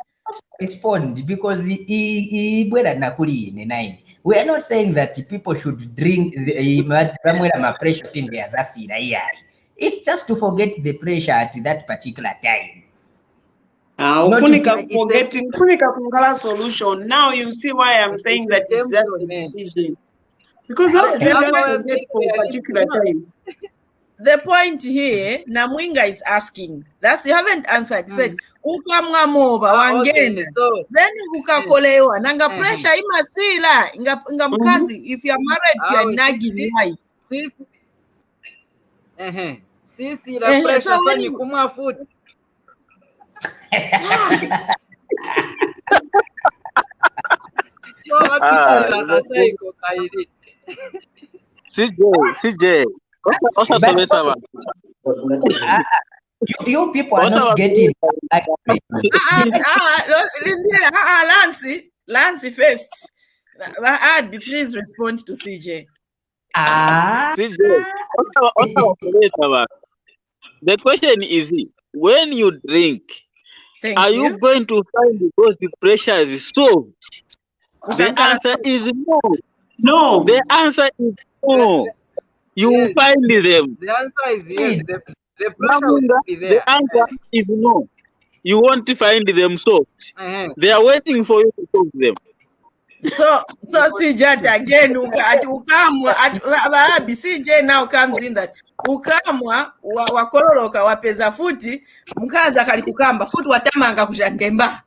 Respond because we are not saying that people should drink pressure in their zasira. It's just to forget the pressure at that particular time. Forgetting solution. Now you see why I'm saying that it's just a decision. Because how do you forget for a particular time? The point here, Namwinga is asking. That's you haven't answered. He said, then ukakolewa. Nanga pressure imasila. Inga mkazi. If you are married to a nagging wife. Sisi la pressure ni kuma food. CJ. You people are not getting Lance first. Abby, please respond to CJ. CJ, the question is, when you drink, are you going to find because the pressure is solved? The answer is no. No. The answer is no. You will find them. The answer is yes. The pressure will be there. The answer is no. You won't find them solved. They are waiting for you to solve them. So CJ again, CJ now comes in that ukamwa wakororoka wapeza futi mkaza kali kukamba futi watamanga kujandemba.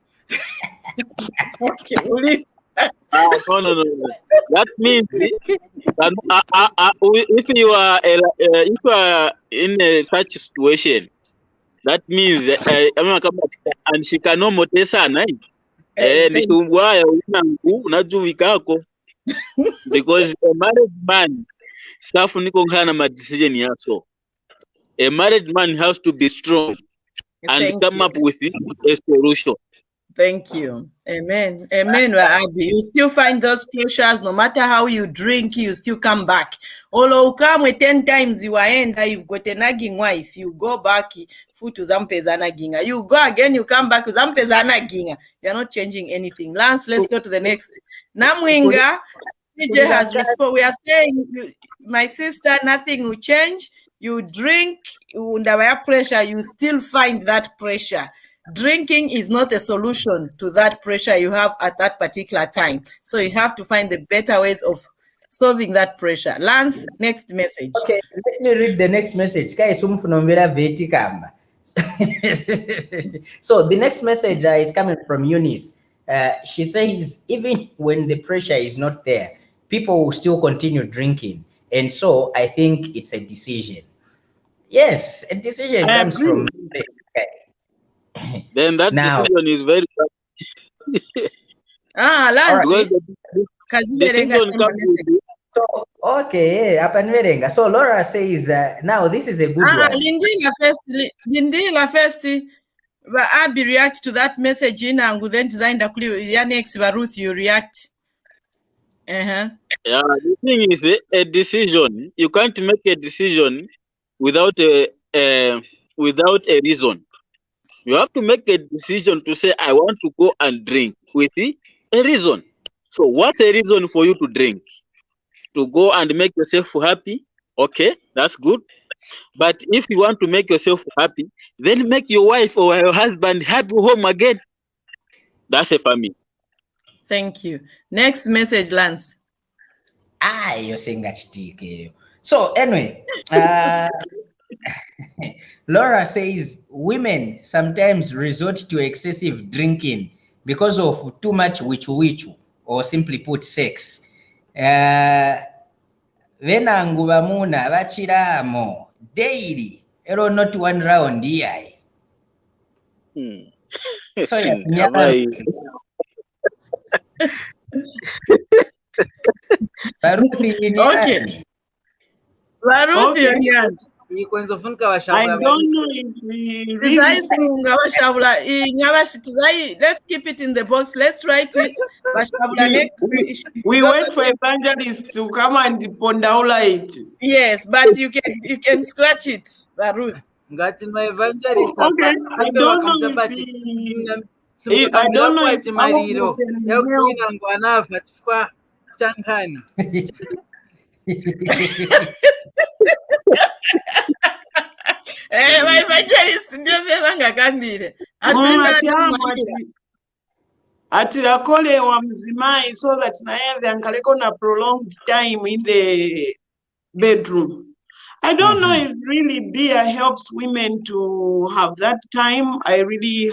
Okay, no. That means if you are in such situation, that means and she cannot motesa because a married man decision yaso. A married man has to be strong and come up with a solution. Thank you. Amen. Abby. You still find those pressures, no matter how you drink, you still come back. Although come with 10 times you are you've got a nagging wife, you go back, food to Zampeza naginga. You go again, you come back to Zampeza naginga. You're not changing anything. Lance, let's go to the next. Namwinga, CJ has responded. We are saying, my sister, nothing will change. You drink, under pressure, you still find that pressure. Drinking is not a solution to that pressure you have at that particular time. So you have to find the better ways of solving that pressure. Lance, next message. Okay, let me read the next message. So the next message is coming from Eunice. She says, even when the pressure is not there, people will still continue drinking. And so I think it's a decision. Yes, a decision comes from... Then that decision is very Lance. Okay, so Laura says now this is a good one. Lindila first. Abby react to that message in and then design the clue. Next, Ruth, you react. Yeah, the thing is a decision. You can't make a decision without a reason. You have to make a decision to say, I want to go and drink with a reason. So what's a reason for you to drink? To go and make yourself happy? Okay, that's good. But if you want to make yourself happy, then make your wife or your husband happy home again. That's a family. Thank you. Next message, Lance. You're saying that. So anyway, Laura says women sometimes resort to excessive drinking because of too much wichu, or simply put, sex. Venangu bamuna bachiramo daily, ero not one round here. So yeah, Okay. Baruthi again. I don't know if we really... Let's keep it in the box. Let's write it. We wait for evangelists to come and pondaula it. Yes, but you can scratch it, Baruth. Ngati my evangelist Okay, I don't know if mariro yakuina ngwanafa chifukwa changani. My evangelist ndio vangakambire. Ati akole wa mzimai so that naye ankaleko na prolonged time in the bedroom. I don't know if really beer helps women to have that time. I really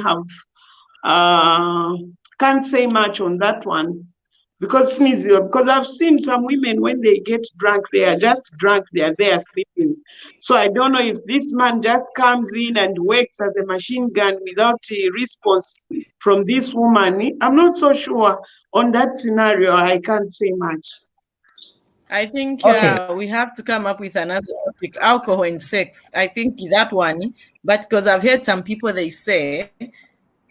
can't say much on that one. Because I've seen some women, when they get drunk, they are just drunk, they are there sleeping. So I don't know if this man just comes in and works as a machine gun without a response from this woman. I'm not so sure on that scenario. I can't say much. I think we have to come up with another topic, alcohol and sex. I think that one, but because I've heard some people, they say,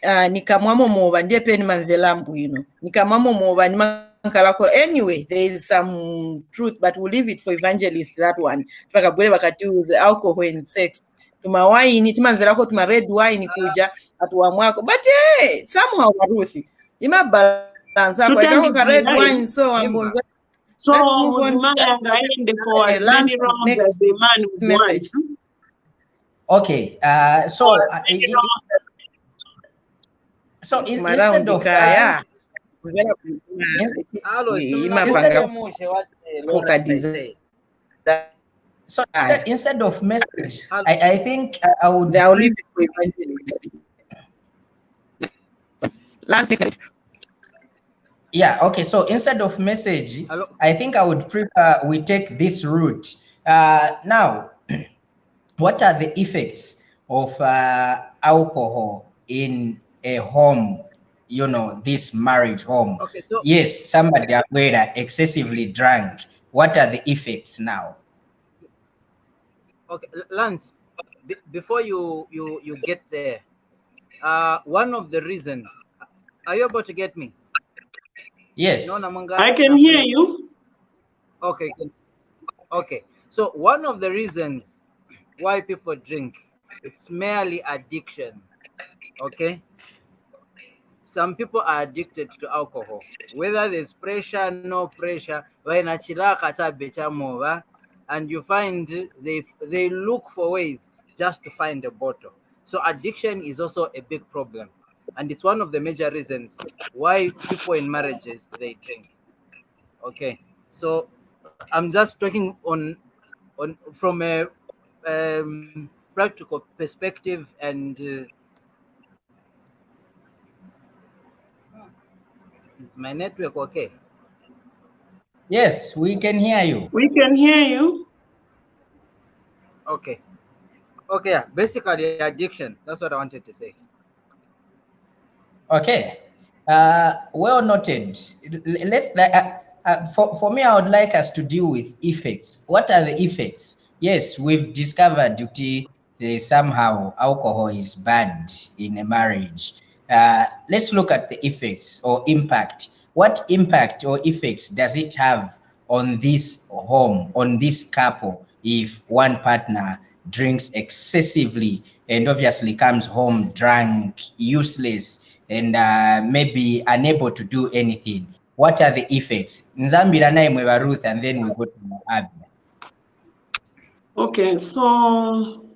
nikamwamo moba ndiye manvelambu, nikamwamo moba nimankalako. Anyway, there is some truth, but we'll leave it for evangelists, that one. The alcohol and sex. Tuma wine, timanvelako, tuma red wine kuja, atuamwako. But hey, somehow Baruthi, ima balance ako. Ika red wine, so let's move on. Next message. Okay, so instead of instead of message, I think I would leave it for last message. Yeah, okay, so instead of message, I think I would prefer we take this route. Now, what are the effects of alcohol in a home, this marriage home? Okay, so yes, somebody are excessively drunk. What are the effects now? Okay, Lance, before you get there, one of the reasons, are you able to get me? Yes. I can hear you. Okay. Okay. So one of the reasons why people drink, it's merely addiction. Okay. Some people are addicted to alcohol. Whether there's pressure, no pressure, and you find they look for ways just to find a bottle. So addiction is also a big problem. And it's one of the major reasons why people in marriages, they drink. Okay, so I'm just talking from a practical perspective, and is my network okay? Yes, we can hear you. We can hear you. Okay. Okay, yeah. Basically addiction. That's what I wanted to say. Okay, well noted. Let's for me, I would like us to deal with effects. What are the effects? Yes, we've discovered somehow alcohol is bad in a marriage. Let's look at the effects or impact. What impact or effects does it have on this home, on this couple, if one partner drinks excessively and obviously comes home drunk, useless, and maybe unable to do anything? What are the effects? Nzambira naye mwe Ruth, and then we go to Abby. Okay, so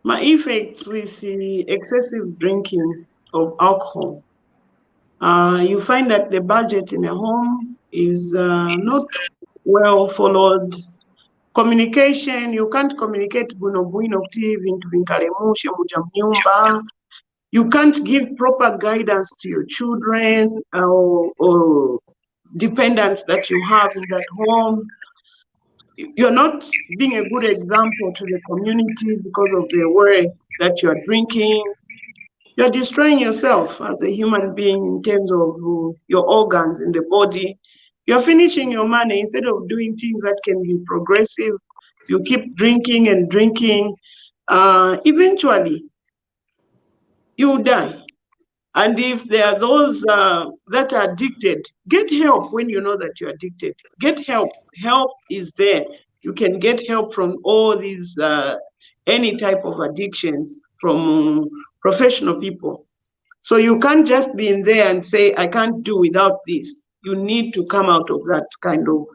my effects with the excessive drinking of alcohol. You find that the budget in a home is not well followed. Communication, you can't communicate buno buino kuti vintu vinkalemushe muja mnyumba. You can't give proper guidance to your children or dependents that you have in that home. You're not being a good example to the community because of the way that you're drinking. You're destroying yourself as a human being in terms of your organs in the body. You're finishing your money instead of doing things that can be progressive. You keep drinking and drinking. Eventually, you will die. And if there are those that are addicted, get help when you know that you're addicted. Get help. Help is there. You can get help from all these, any type of addictions from professional people. So you can't just be in there and say, I can't do without this. You need to come out of that kind of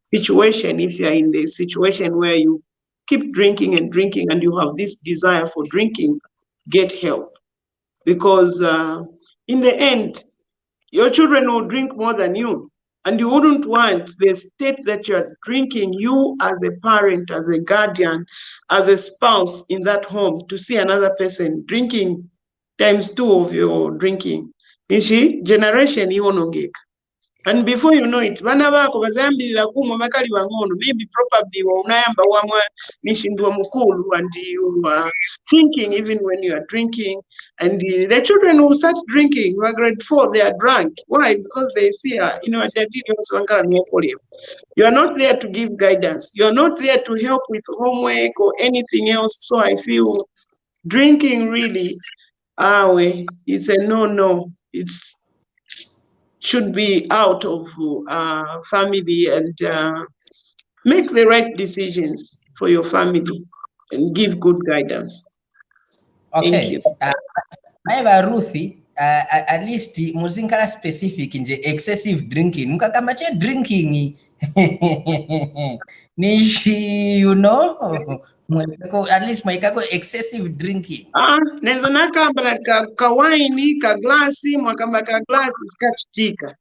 situation. If you're in the situation where you keep drinking and drinking and you have this desire for drinking, get help. Because in the end, your children will drink more than you. And you wouldn't want the state that you're drinking, you as a parent, as a guardian, as a spouse in that home, to see another person drinking times 2 of your drinking. Ishi generation iwonongeka. And before you know it, vana vako vazayambirira kumwa vakali vang'ono, maybe probably unayamba wamwa nishindwa mukulu, and you are thinking even when you are drinking, and the children will start drinking. You are grade 4, they are drunk. Why? Because they see you are not there to give guidance. You are not there to help with homework or anything else. So I feel drinking really, it's a no. It's should be out of family, and make the right decisions for your family and give good guidance. Thank Okay. you. Maiva Ruthi, at least muzinkala specific nje excessive drinking. Mukakama che drinking. Nishi, you know, at least maikako excessive drinking. Nenza nakamba ka wine ka glasi mwakamba ka glasi sikachitika.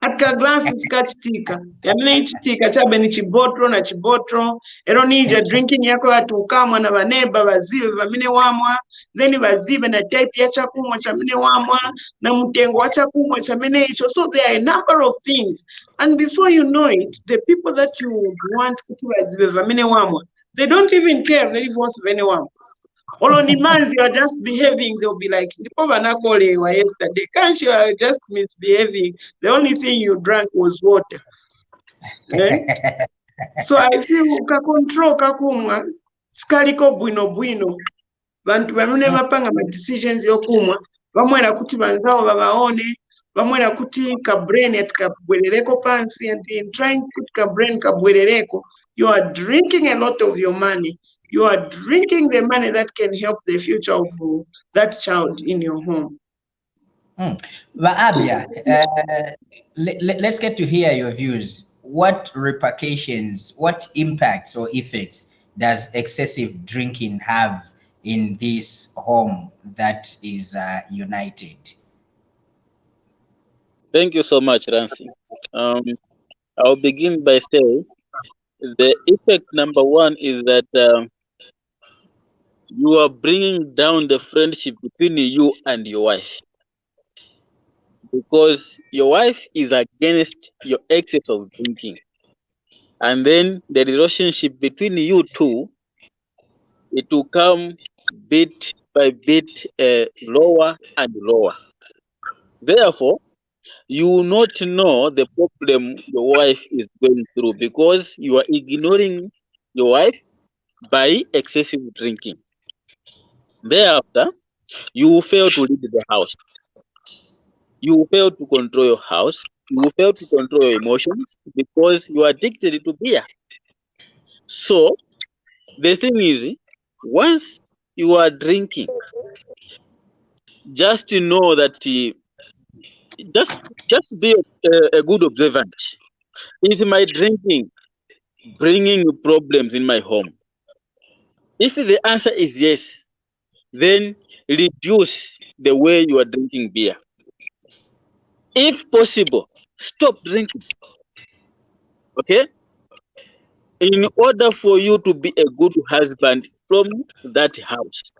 Atka glasi sikachitika. Yamene ichitika chabe ni chibotro na chibotro. Ero ninja drinking yako yatukamwa na vaneba vazive vamine wamwa. Then vazive na type ya chakumwa chamine wamwa. Na mutengo wa chakumwa chamine icho. So there are a number of things. And before you know it, the people that you want to vazive vamine wamwa, they don't even care very much of anyone. All on demands, you are just behaving, they'll be like, yesterday. Can't you are just misbehaving? The only thing you drank was water. So I feel control kakumwa, skaliko bwino. Bantu bamune mapanga ma decisions yokumwa, bamwera kuti banzao babaone, bamwera kuti ka brain at kabwerereko pansi, and in trying to put ka brain kabwerereko, you are drinking a lot of your money. You are drinking the money that can help the future of that child in your home. Abia, let's get to hear your views. What repercussions, what impacts or effects does excessive drinking have in this home that is united? Thank you so much, Rancy. I'll begin by saying the effect number one is that you are bringing down the friendship between you and your wife, because your wife is against your excess of drinking, and then the relationship between you two, it will come bit by bit lower and lower. Therefore, you will not know the problem your wife is going through, because you are ignoring your wife by excessive drinking. Thereafter, you will fail to lead the house. You will fail to control your house. You will fail to control your emotions, because you are addicted to beer. So, the thing is, once you are drinking, just to know that just be a good observant. Is my drinking bringing problems in my home? If the answer is yes, then reduce the way you are drinking beer. If possible, stop drinking. Okay? In order for you to be a good husband from that house.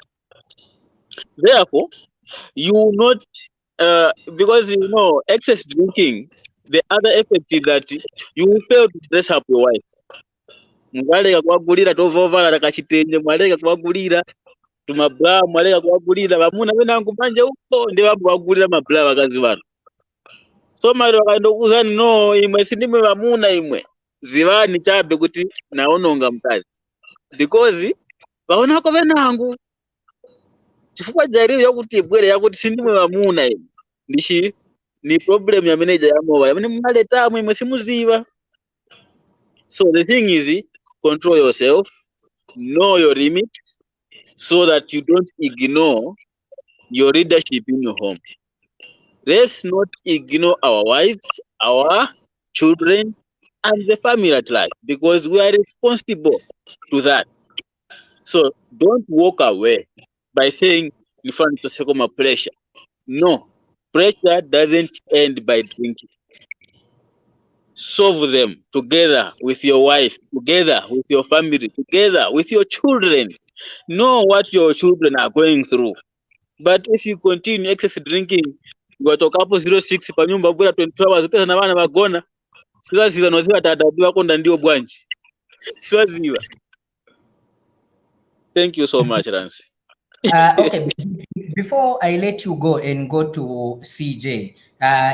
Therefore, you will not, because excess drinking, the other effect is that you will fail to dress up your wife. Mwaleka kuwagulira tovovala takachitenje, mwaleka kuwagulira tumabla, mwaleka kuwagulira vamuna venangu manje uko ndi vambo wagulira mabla vakazi vano. So mali wakaendokuzani no imwe sindimwe vamuna imwe zivani chabe kuti naononga mkazi because vaonako venangu chifukwa jaribu yakuti ibwere yakuti sindimwe vamuna imwe ndishi ni problem ya manager ya mowa yamene mnaleta imwe simuziva. So the thing is, control yourself, know your limit, so that you don't ignore your leadership in your home. Let's not ignore our wives, our children, and the family at large, because we are responsible to that. So don't walk away by saying you find to pressure. No, pressure doesn't end by drinking. Solve them together with your wife, together with your family, together with your children. Know what your children are going through. But if you continue excess drinking, watokapo 06 pa nyumba bora 24 hours pesa na bana bagona siwaziwa noziwa tatadiwa konda ndio bwanji siwaziwa. Thank you so much, Rance. Okay, before I let you go and go to CJ,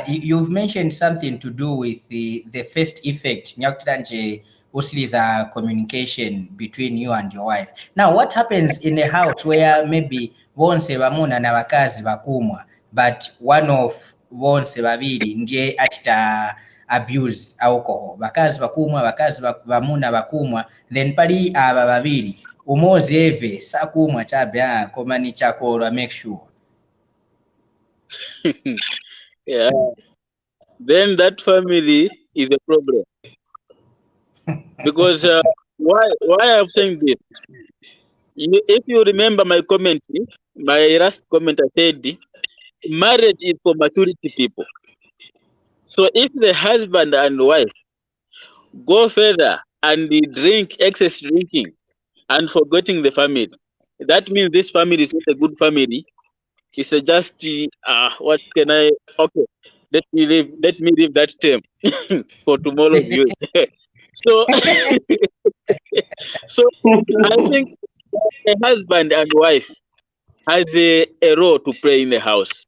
you've mentioned something to do with the first effect, Nyakutranje Usiliza communication between you and your wife. Now, what happens in a house where maybe bonse bamuna na bakazi bakumwa, but one of bonse babiri ndiye atita abuse alcohol, bakazi bakumwa, bakazi bamuna bakumwa, then pali aba babiri umozi eve sakumwa chabe komani chakolo, make sure. Yeah, then that family is a problem. Because why I'm saying this? If you remember my comment, my last comment, I said marriage is for maturity people. So if the husband and wife go further and drink excess drinking and forgetting the family, that means this family is not a good family. It's just what can I? Okay, let me leave that term for tomorrow's use. So, so I think a husband and wife has a role to play in the house.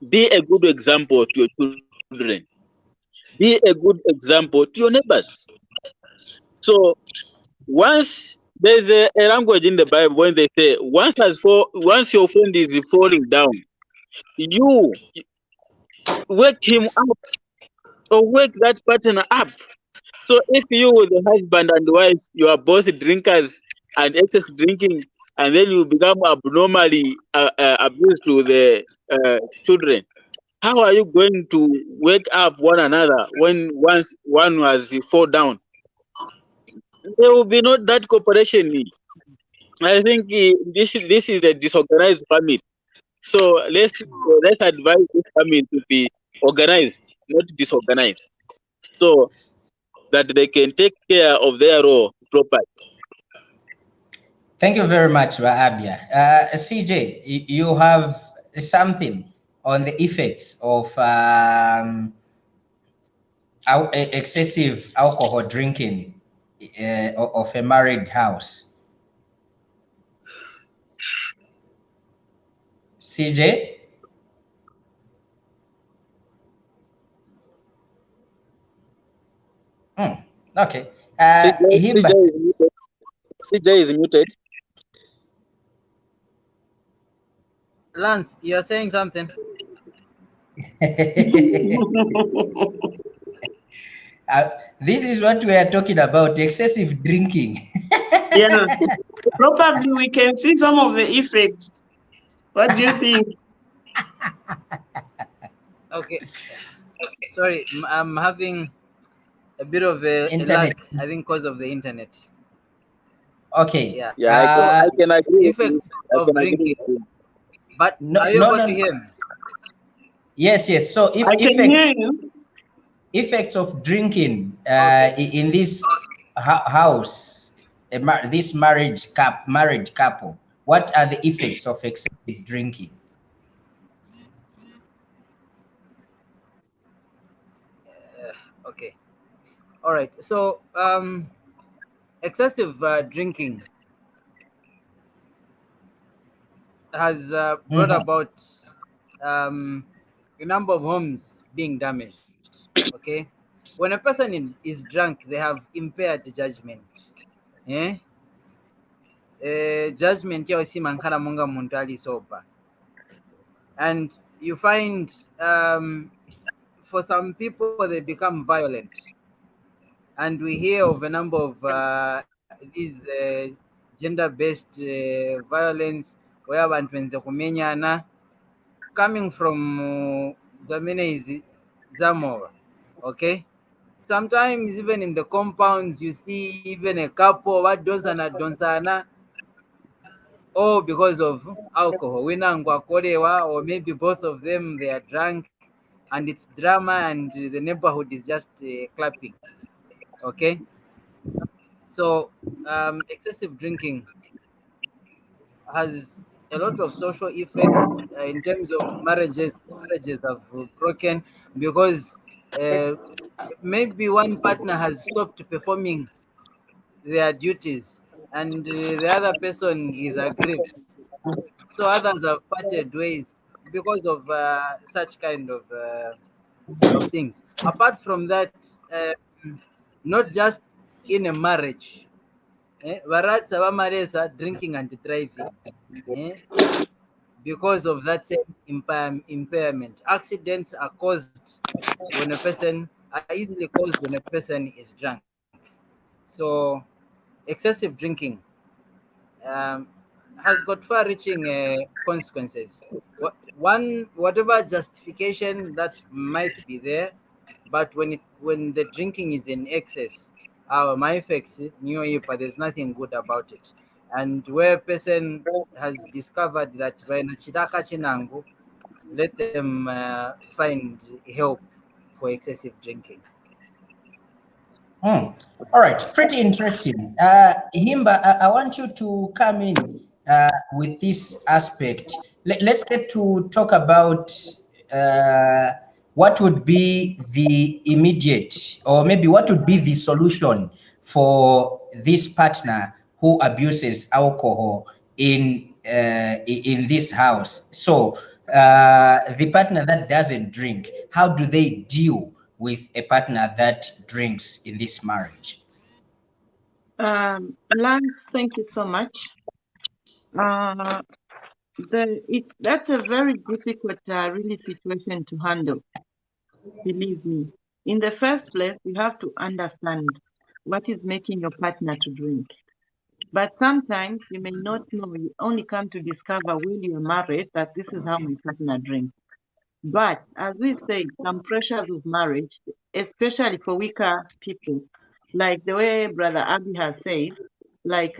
Be a good example to your children. Be a good example to your neighbors. So once there's a language in the Bible when they say once your friend is falling down, you wake him up or wake that partner up. So if you, the husband and wife, you are both drinkers and excess drinking, and then you become abnormally abused to the children, how are you going to wake up one another when once one was fall down? There will be not that cooperation. I think this is a disorganized family. So let's advise this family to be organized, not disorganized, so that they can take care of their role properly. Thank you very much, Abia. CJ, you have something on the effects of excessive alcohol drinking of a married house. CJ? Okay. CJ is muted. Lance, you're saying something. This is what we are talking about, excessive drinking. Yeah, probably we can see some of the effects. What do you think? Okay. Sorry, I'm having a bit of a lag, I think, because of the internet. Okay. Yeah. Yeah, I can agree with you. Effects I of can agree drinking. with you. But No, are you no, able no, to no. hear me? Yes, yes. So if I can hear you. effects of drinking Okay. in this house, this marriage couple, what are the effects of excessive drinking? Okay. All right. So excessive drinking has brought Mhm. about a number of homes being damaged. Okay, when a person is drunk, they have impaired judgment. Eh? Judgment yao si mankara munga muntu ali sober, and you find for some people they become violent, and we hear of a number of these gender-based violence where abantu benze kumenyana coming from zamene izi zamowa. Okay, sometimes even in the compounds you see even a couple vadonsana all because of alcohol winangwa kolewa, or maybe both of them they are drunk and it's drama and the neighborhood is just clapping. Okay, so excessive drinking has a lot of social effects in terms of marriages. Marriages have broken because uh, maybe one partner has stopped performing their duties and the other person is aggrieved. So others have parted ways because of such kind of things. Apart from that, not just in a marriage, varatsa vamaresa drinking and driving. Eh? Because of that same impairment. Accidents are caused when a person are easily caused when a person is drunk. So excessive drinking um, has got far-reaching consequences. Whatever justification that might be there, but when the drinking is in excess, my effects, but there's nothing good about it. And where a person has discovered that vaina chidaka chinangu, let them find help for excessive drinking. Hmm. All right, pretty interesting. Himba, I want you to come in with this aspect. Let's get to talk about uh, what would be the immediate, or maybe what would be the solution for this partner who abuses alcohol in this house. So the partner that doesn't drink, how do they deal with a partner that drinks in this marriage? Lance, thank you so much. Uh, that's a very difficult, really situation to handle. Believe me. In the first place, you have to understand what is making your partner to drink. But sometimes you may not know. You only come to discover when you are married that this is how my partner drinks. But as we say, some pressures of marriage, especially for weaker people, like the way Brother Abi has said, like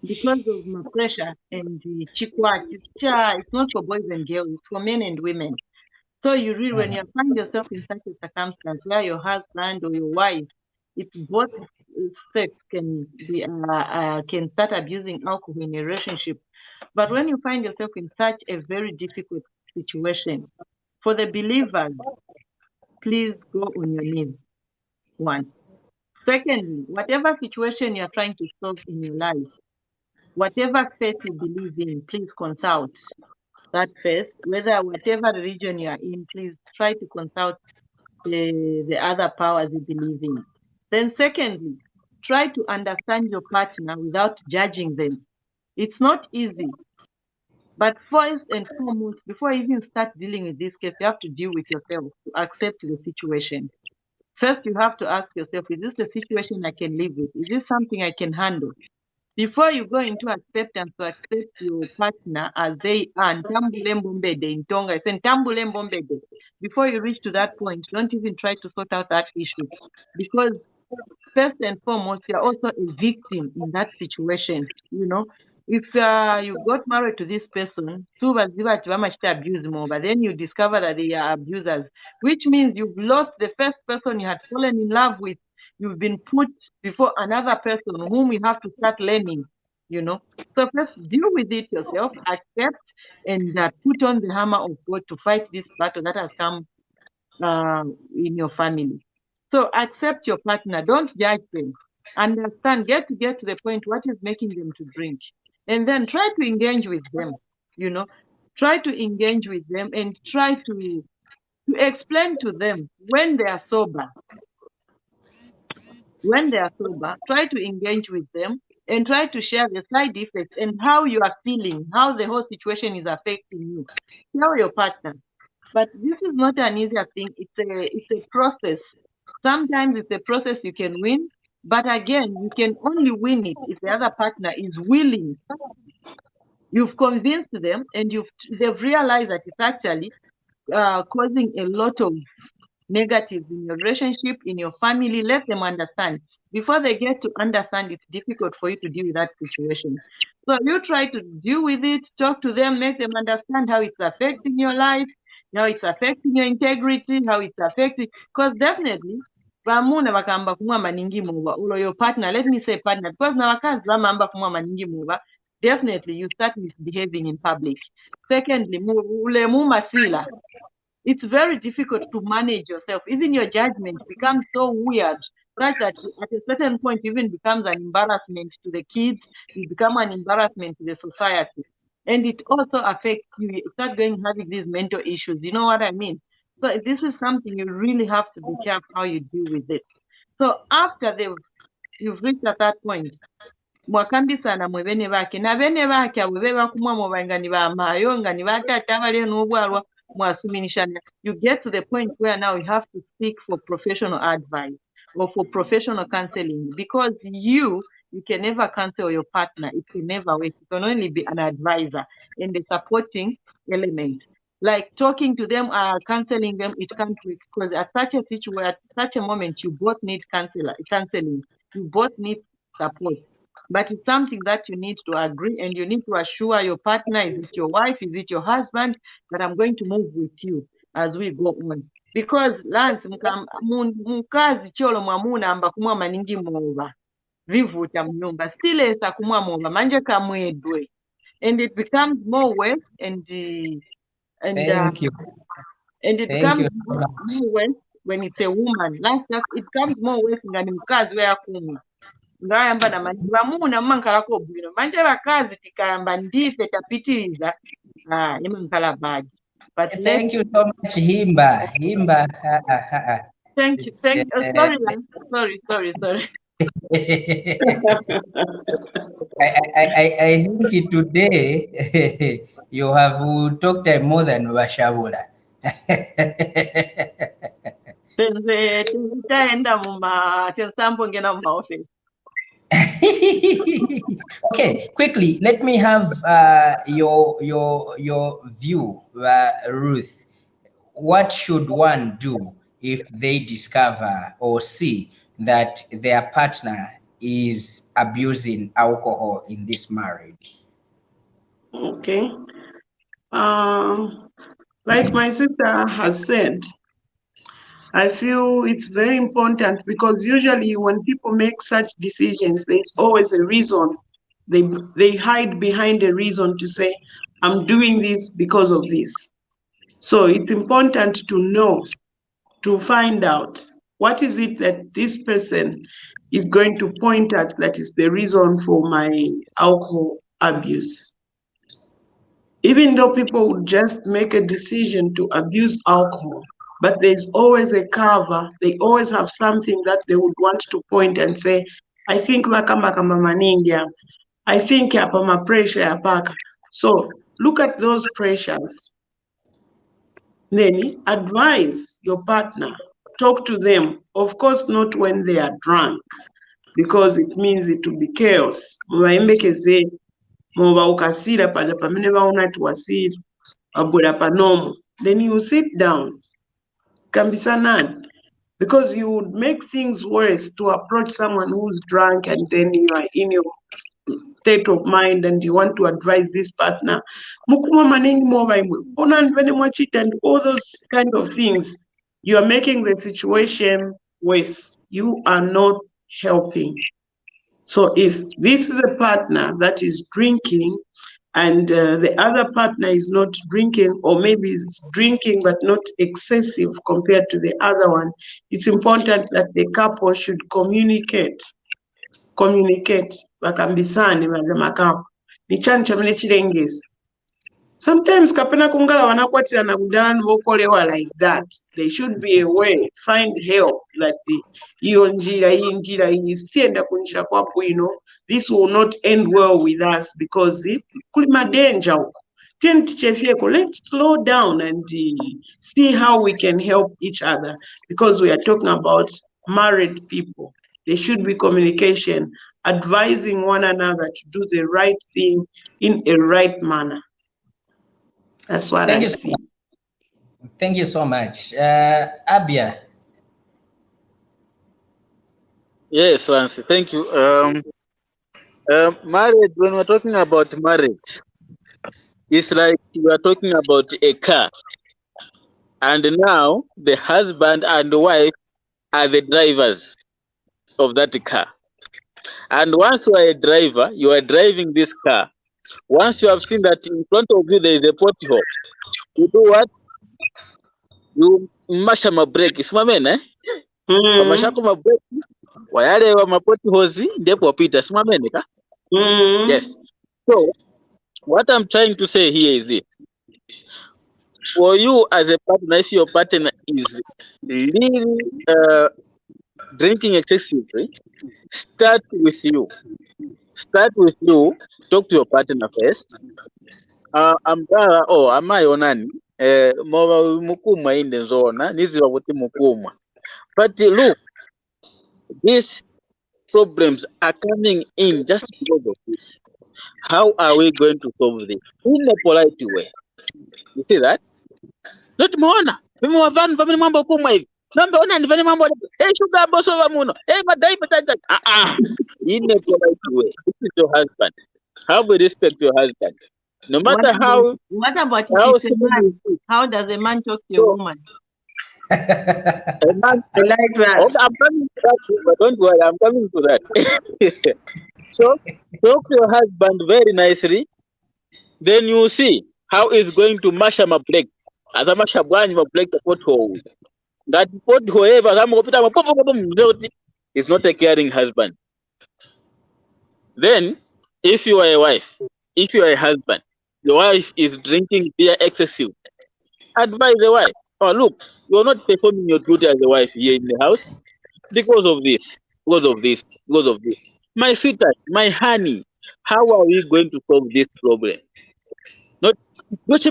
because of my pressure and the chikwat, it's not for boys and girls, it's for men and women. So you really, when you find yourself in such a circumstance where your husband or your wife, it's both sex can start abusing alcohol in a relationship. But when you find yourself in such a very difficult situation, for the believers, please go on your knees. One. Secondly, whatever situation you're trying to solve in your life, whatever faith you believe in, please consult that faith. Whether whatever religion you are in, please try to consult the other powers you believe in. Then secondly, try to understand your partner without judging them. It's not easy. But first and foremost, before you even start dealing with this case, you have to deal with yourself to accept the situation. First, you have to ask yourself, is this a situation I can live with? Is this something I can handle? Before you go into acceptance to accept your partner as they are, ntambule mbombede in Tonga, I said ntambule mbombede. Before you reach to that point, don't even try to sort out that issue because first and foremost, you're also a victim in that situation. You know, if you got married to this person, abuse more, but then you discover that they are abusers, which means you've lost the first person you had fallen in love with. You've been put before another person whom you have to start learning. You know, so first deal with it yourself, accept, and put on the hammer of God to fight this battle that has come in your family. So accept your partner. Don't judge them. Understand. Get to the point. What is making them to drink, and then try to engage with them. You know, try to engage with them and try to explain to them when they are sober. When they are sober, try to engage with them and try to share the side effects and how you are feeling, how the whole situation is affecting you. Tell your partner. But this is not an easier thing. It's a process. Sometimes it's a process you can win, but again, you can only win it if the other partner is willing. You've convinced them, and they've realized that it's actually causing a lot of negatives in your relationship, in your family. Let them understand. Before they get to understand, it's difficult for you to deal with that situation. So you try to deal with it, talk to them, make them understand how it's affecting your life, how it's affecting your integrity, how it's affecting, because definitely vamuna vakamba kumwa maningi muva ulo your partner, let me say partner, because na vakazi vamamba kumwa maningi muva, definitely you start misbehaving in public. Secondly, ule mumasila, it's very difficult to manage yourself. Even your judgment becomes so weird such that at a certain point even becomes an embarrassment to the kids, you become an embarrassment to the society. And it also affects you. You start having these mental issues. You know what I mean? So this is something you really have to be careful how you deal with it. So after you've reached at that point, mwakambisana mwe bene bake na bene bake abo be bakumwa mubanga ni bamayo nga ni batata bali n'obwalwa mwasuminishana. You get to the point where now you have to seek for professional advice or for professional counseling, because you can never counsel your partner. It can never work. You can only be an advisor and the supporting element. Like talking to them, counseling them, it can't work, because at such a situation, at such a moment, you both need counseling. You both need support. But it's something that you need to agree, and you need to assure your partner, is it your wife, is it your husband, that I'm going to move with you as we go on. Because Lance, mukazi cholo mwamuna amba kumwa maningi mova vivuta mnyumba stile sa kumwa mova manje kamwedwe, and it becomes more worse and Thank you. And it Thank becomes you so more much. worse when it's a woman. It becomes more worse ngani mukazi we akumi ngayamba na manje vamuna mmankalako bwino manje vakazi tikayamba ndife tapitiriza imankala bad. But Thank you so much, Himba. Thank you. Sorry, Lance. Sorry. I think today you have talked more than Washabula. Tentaenda tensambo ngena mumaoffice. Okay, quickly, let me have your view, Ruth. What should one do if they discover or see that their partner is abusing alcohol in this marriage? Okay. Like my sister has said, I feel it's very important, because usually when people make such decisions, there's always a reason. They hide behind a reason to say, I'm doing this because of this. So it's important to know, to find out what is it that this person is going to point at that is the reason for my alcohol abuse. Even though people would just make a decision to abuse alcohol, but there's always a cover. They always have something that they would want to point and say, I think makamba maningia. I think my pressure yapaka. So look at those pressures. Then advise your partner, talk to them. Of course, not when they are drunk, because it means it will be chaos. Then you sit down, kambisanani, because you would make things worse to approach someone who's drunk, and then you are in your state of mind and you want to advise this partner mukuma maningi mova imwe ona ndivene mwachita and all those kind of things. You are making the situation worse. You are not helping. So if this is a partner that is drinking and the other partner is not drinking, or maybe is drinking but not excessive compared to the other one, it's important that the couple should communicate bakambisane mazamakapo ni chani chamene chilengeza. Sometimes kapena kungala wanakwatirana kudana nivokolewa like that. There should be a way, find help that iyo njira iyi sienda kunjira kwapo, this will not end well with us because kuli madenja huko. Let's slow down and see how we can help each other, because we are talking about married people. There should be communication, advising one another to do the right thing in a right manner. That's what I feel. Thank you so much. Abia. Yes, Nancy, thank you. Marriage, when we're talking about marriage, it's like we are talking about a car. And now the husband and the wife are the drivers of that car. And once you are a driver, you are driving this car. Once you have seen that in front of you there is a pothole, you do what? You mash my brake. Simamene, eh? Masha my brake. Wayale wa mapoti hozi ndipo pita. Simamene ka? Yes. So what I'm trying to say here is this: for you as a partner, if your partner is really drinking excessively, start with you. Talk to your partner first. Amgala amayi onani mova mukuma inde nzona niziva kuti mukuma. But look, these problems are coming in just because of this. How are we going to solve this? In a polite way. You see that? Not mona. Mimi wavanu vamini mambo kuma hivi. Nambe ona ndivani mambo. Hey, sugar boss over muno. Hey, madai patata. In a polite way. This is your husband. Have a respect to your husband. No matter what about if it's a man? How does a man talk to your woman? A man, I like that. Okay, I'm coming to that, but don't worry, I'm coming to that. So, talk to your husband very nicely. Then you see how he's going to mash him a break. As a mash up one, you break the pothole. That pothole, is not a caring husband. Then, if you are a wife, if you are a husband, your wife is drinking beer excessive, advise the wife. Oh, look, you are not performing your duty as a wife here in the house because of this, because of this, because of this. My sweetheart, my honey, how are we going to solve this problem? Not so it's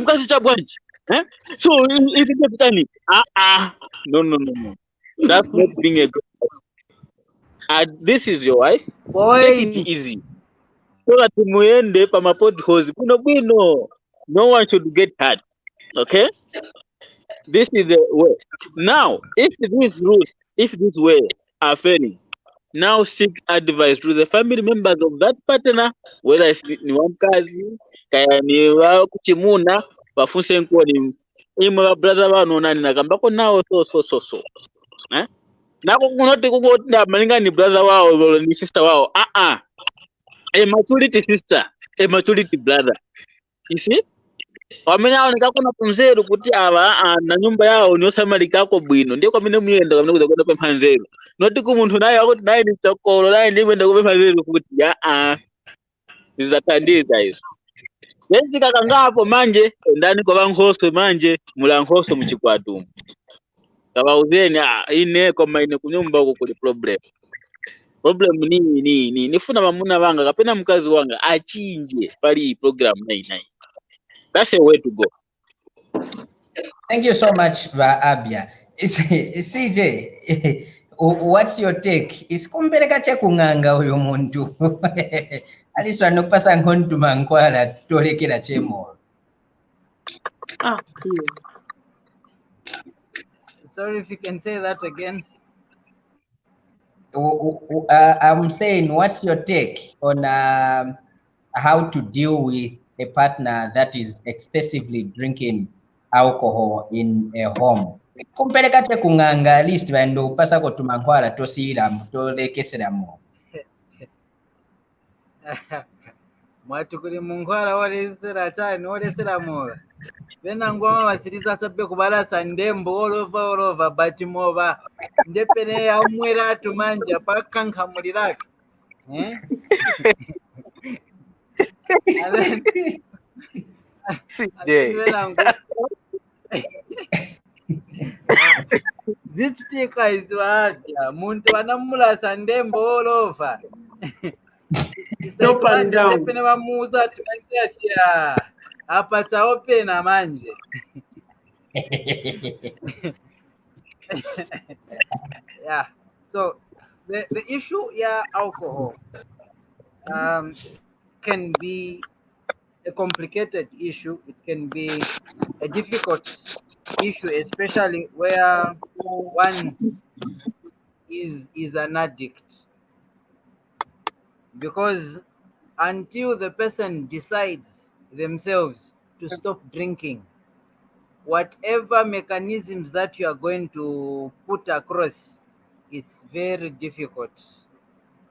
no. That's not being a good wife. And this is your wife. Boy. Take it easy. So that muende pamapod hose. No one should get hurt. Okay? This is the way. Now, if this way are failing, now seek advice to the family members of that partner, whether it's one cousin, kaya ni wa kuchimuna, bafunse nko ni imwa brother wano nani nakambako nao so. Nako kunote kukotinda malinga ni brother wao ni sister wao. A maturity sister, a maturity brother. You see? Wamene aoneka kuna kunzeru kuti ava na nyumba yao niosamali kako bwino ndiye kwamene muyenda kwamene kuza kwenda pempha nzeru noti ku munthu naye akuti naye ni mtsogolo naye ndiye kwenda kupempha nzeru kuti zizathandiza izo. Yenzika kangapo manje ndani kwa bankhoswe manje mula nkhoswe muchikwatumu kawauzeni ine koma ine kunyumba uko kuli problem ni nifuna mamuna wanga kapena mkazi wanga achinje pali program 99. That's a way to go. Thank you so much, Abia. CJ, what's your take? Isikumbeleka chekunganga uyu muntu. Aliswa nokupasa nkontu mankwala tolekera chemo. Sorry if you can say that again. I'm saying, what's your take on how to deal with a partner that is excessively drinking alcohol in a home? Kumpeleka te kunganga list bando upasako tumankwala tosiyiramu tolekeseramu. mwati kuli munkhwala wolesera chani wolesera mowa venangwama vasirisa sape kubalasa ndembo olova bati mova ndepene yaumwera atu manja pakankamuliraka and then CJ. venangu zichitika izivadya muntu vanamulasa ndembo olova it's like Up and manje down. ndepene vamuuza tikatiatia apa chaopena manje. Yeah, so the issue, alcohol can be a complicated issue. It can be a difficult issue, especially where one is an addict, because until the person decides themselves to stop drinking, whatever mechanisms that you are going to put across, it's very difficult.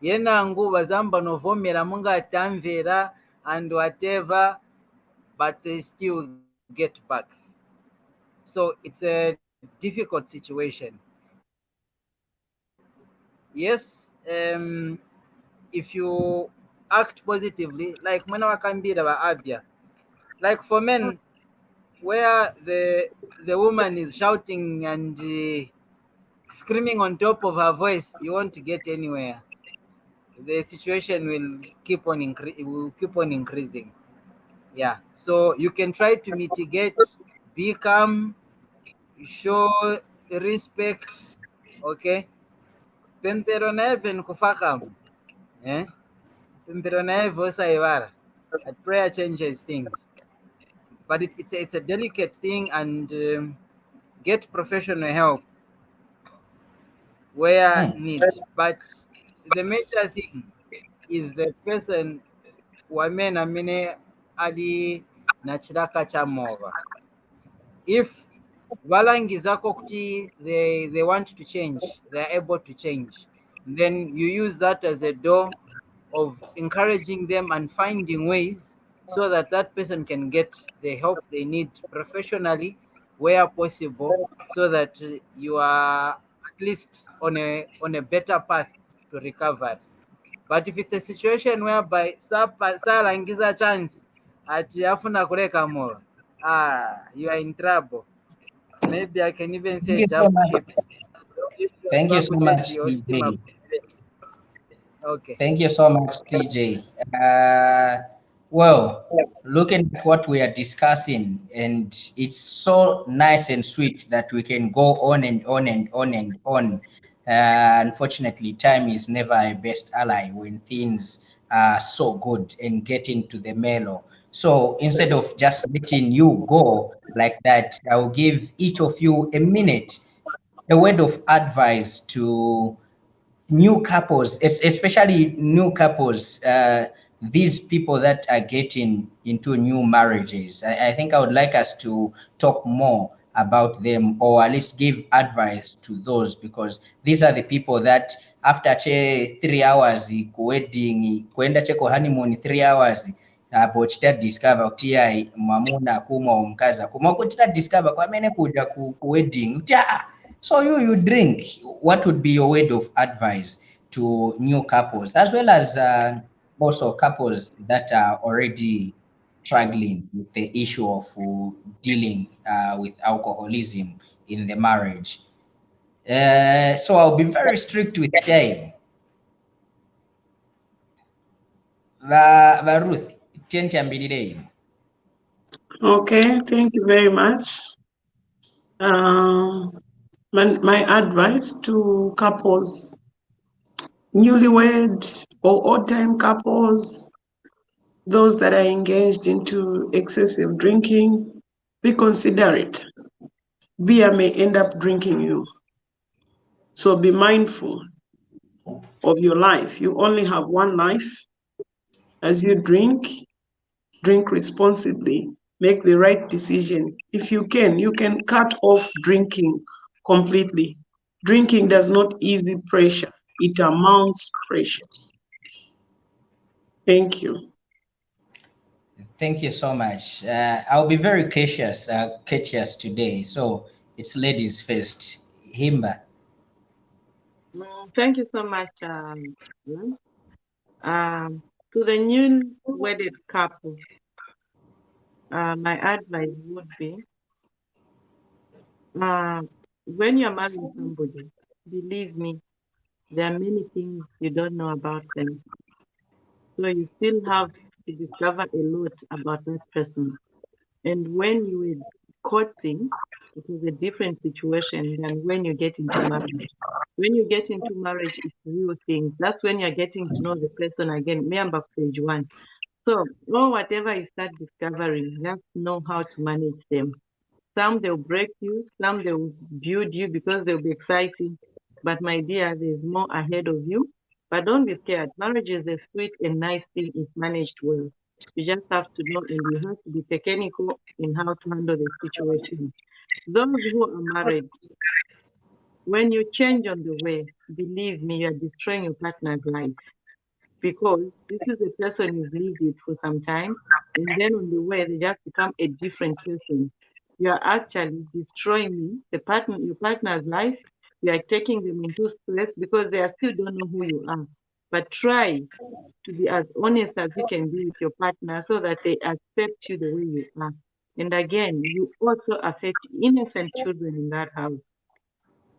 Yena nguva zamba novomera mungatamvera and whatever, but they still get back. So it's a difficult situation. Yes, if you act positively, like mwana wakambira wa abya, like for men, where the woman is shouting and screaming on top of her voice, you won't get anywhere. The situation will keep on increasing. Yeah, so you can try to mitigate, be calm, show respect. Okay, pempero naye pen kufaka pempero naye vosa ivara. That prayer changes things, but it's a delicate thing, and get professional help where need. But the major thing is the person wamena mine ali na chiraka cha mova. If valangizako kuti they want to change, they are able to change, then you use that as a door of encouraging them and finding ways so that that person can get the help they need professionally where possible, so that you are at least on a better path to recovery. But if it's a situation whereby salangiza chance ati afuna kuleka more, you are in trouble. Maybe I can even say jump ship. Thank you so much, TJ. Okay. Thank you so much, TJ. Well, looking at what we are discussing, and it's so nice and sweet that we can go on and on and on and on. Unfortunately, time is never a best ally when things are so good and getting to the mellow. So instead of just letting you go like that, I will give each of you a minute, a word of advice to new couples, especially new couples, these people that are getting into new marriages. I think I would like us to talk more about them, or at least give advice to those, because these are the people that after 3 hours wedding kwenda cheko honeymoon 3 hours apo chita discover kuti ai mwamuna kumwa omukazi akuma kuti discover kwamene kuja ku wedding kuti so you drink. What would be your word of advice to new couples, as well as also couples that are already struggling with the issue of dealing with alcoholism in the marriage? So I'll be very strict with time. Ruth, Okay, thank you very much. My advice to couples, newlywed or old-time couples, those that are engaged into excessive drinking, be considerate. Beer may end up drinking you. So be mindful. of your life. You only have one life. As you drink responsibly, make the right decision. If you can cut off drinking completely. Drinking does not ease the pressure, it amounts pressure. Thank you. Thank you so much. I'll be very courteous today. So it's ladies first. Himba. Thank you so much. Lance. To the new wedded couple, my advice would be, when you're marrying somebody, believe me, there are many things you don't know about them. So you still have to discover a lot about that person. And when you were courting, it is a different situation than when you get into marriage. When you get into marriage, it's real things. That's when you're getting to know the person again. Me, I'm back page one. So, or whatever you start discovering, just know how to manage them. Some they'll break you, some they'll build you because they'll be exciting. But my dear, there's more ahead of you. But don't be scared. Marriage is a sweet and nice thing if managed well. You just have to know and you have to be technical in how to handle the situation. Those who are married, when you change on the way, believe me, you are destroying your partner's life because this is a person you've lived with for some time, and then on the way they just become a different person. You are actually destroying your partner's life. You are taking them into stress because they are still don't know who you are. But try to be as honest as you can be with your partner so that they accept you the way you are. And again, you also affect innocent children in that house.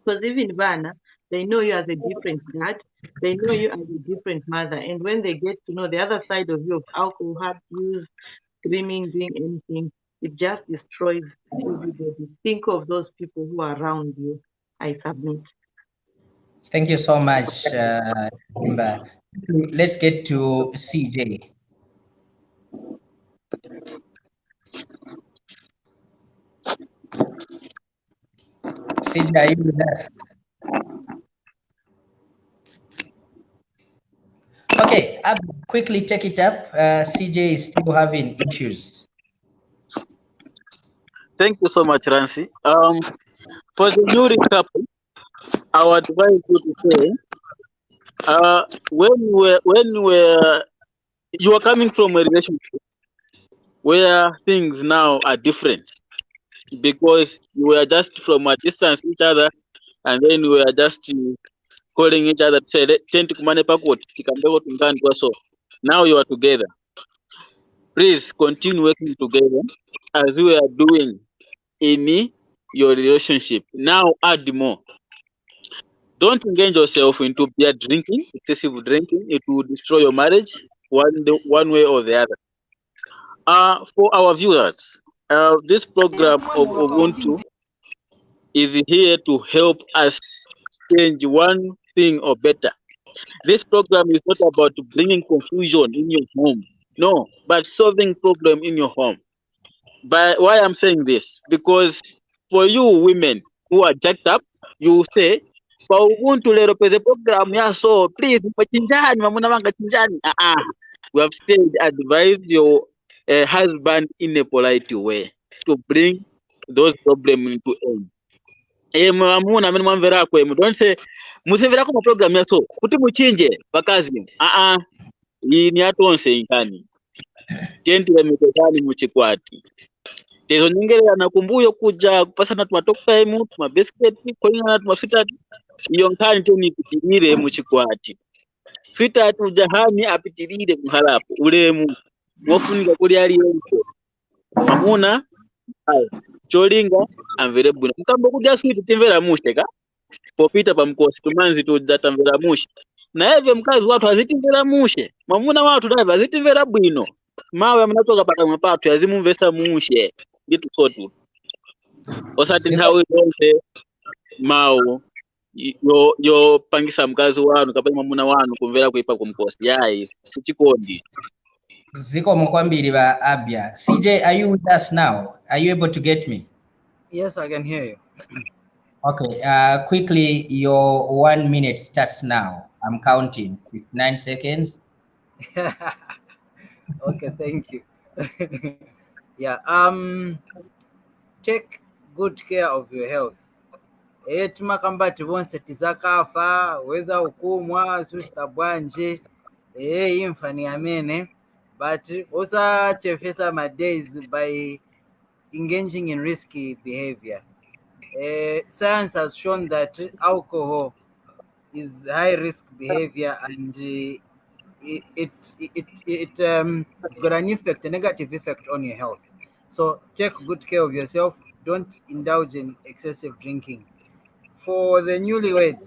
Because even Vanna, they know you as a different dad, they know you as a different mother. And when they get to know the other side of you of alcohol abuse, screaming, doing anything, it just destroys everybody. Think of those people who are around you. I submit. Thank you so much, Himba. Let's get to CJ. CJ, are you with us? Okay, I'll quickly take it up. CJ is still having issues. Thank you so much, Rancy. For the new couple, I would advise you to say, you are coming from a relationship where things now are different because you were just from a distance each other, and then we were just calling each other to say, "Tend to kumane pakoti, tikambeko tungani kwa so." Now you are together. Please continue working together as you are doing in your relationship. Now add more. Don't engage yourself into beer drinking, excessive drinking. It will destroy your marriage one way or the other. For our viewers, this program of Ubuntu is here to help us change one thing or better. This program is not about bringing confusion in your home, no, but solving problem in your home. But why I'm saying this? Because for you women who are jacked up, you say, kwa Ubuntu lero pese program ya so please machinjani mamuna manga chinjani. We have said advise your husband in a polite way to bring those problems into end. Mamuna amene mwamvera kwemu, don't say musimvera kwa program ya so kuti muchinje pakazi. Iyi ni atonse inkani. Tentile mikotani muchikwati. Tizonyengerera kumbuyo kuja kupasana tumatokaimu tumabisketi kolingana tumaswitati iyo nkhani teni ipitirire muchikwati. Switati ujahani apitirire kuhalapo ulemu wofunika kuli aliyense mamuna cholinga amvere bwino mkambo kudya switi timvera mushe ka popita pamkosi tumanzi tujatamvera mushe na hivyo mkazi watu azitimvera mushe mamuna watu naye azitimvera bwino mawe amnatoka paka mapato yazimumvesa mushe gitu sotu osati nthawi zonse mawu yo pangisa mkazi wanu kapena mamuna wanu kumvera kuipa kumkosi yayi sichikondi. Zikomo kwambiri ba Abia. CJ, are you with us now? Are you able to get me? Yes, I can hear you. Okay, quickly, your 1 minute starts now. I'm counting. 59 seconds. Okay, thank you. Yeah, take good care of your health. Timakamba tibonse tizakafa whether ukumwa sister bwanje imfa ni amene, but usachefesa my days by engaging in risky behavior. Science has shown that alcohol is high risk behavior, and it's got an effect, a negative effect on your health. So take good care of yourself. Don't indulge in excessive drinking. For the newlyweds,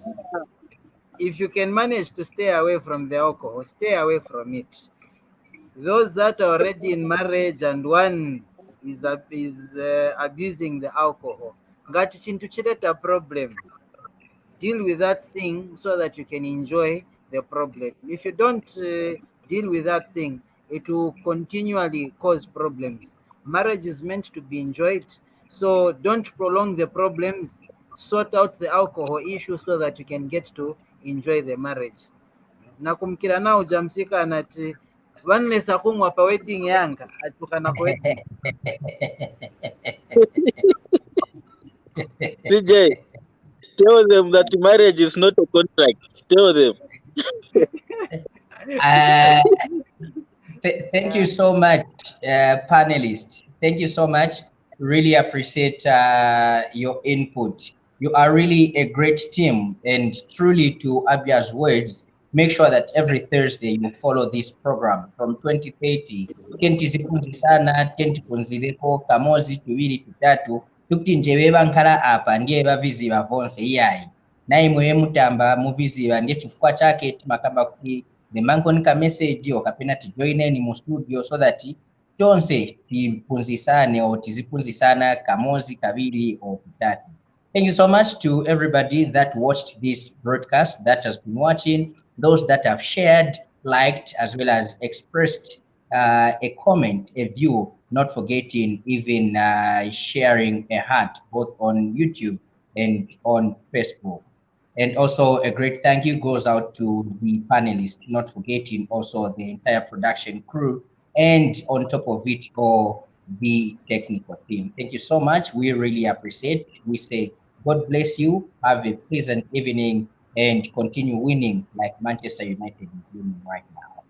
if you can manage to stay away from the alcohol, stay away from it. Those that are already in marriage and one is abusing the alcohol, ngati chintu chileta problem, deal with that thing so that you can enjoy the problem. If you don't deal with that thing, it will continually cause problems. Marriage is meant to be enjoyed, so don't prolong the problems. Sort out the alcohol issue so that you can get to enjoy the marriage. Nakumkira nao jamsika nati vanlesa kumwa pa wedding yanga atukana kwa wedding. CJ, tell them that marriage is not a contract. Tell them. Uh, thank you so much, panelists. Thank you so much. Really appreciate your input. You are really a great team, and truly, to Abia's words, make sure that every Thursday you follow this program from 2030. Kenti zipunzi sana, kenti punzireko, kamozi tuwili tutatu, tukuti njewe bankala apa, ndiye baviziba vonse iyai. Naye mwe mutamba muviziba, ndiye chifukwa chake timakamba kuti nemankonika message okapena tijoineni mu studio so that tonse tipunzisane or tizipunzisana kamozi kabiri or kutatu. Thank you so much to everybody that watched this broadcast, that has been watching, those that have shared, liked, as well as expressed a comment, a view, not forgetting even sharing a heart both on YouTube and on Facebook. And also a great thank you goes out to the panelists, not forgetting also the entire production crew, and on top of it all, the technical team. Thank you so much. We really appreciate. We say, God bless you. Have a pleasant evening and continue winning like Manchester United is winning right now.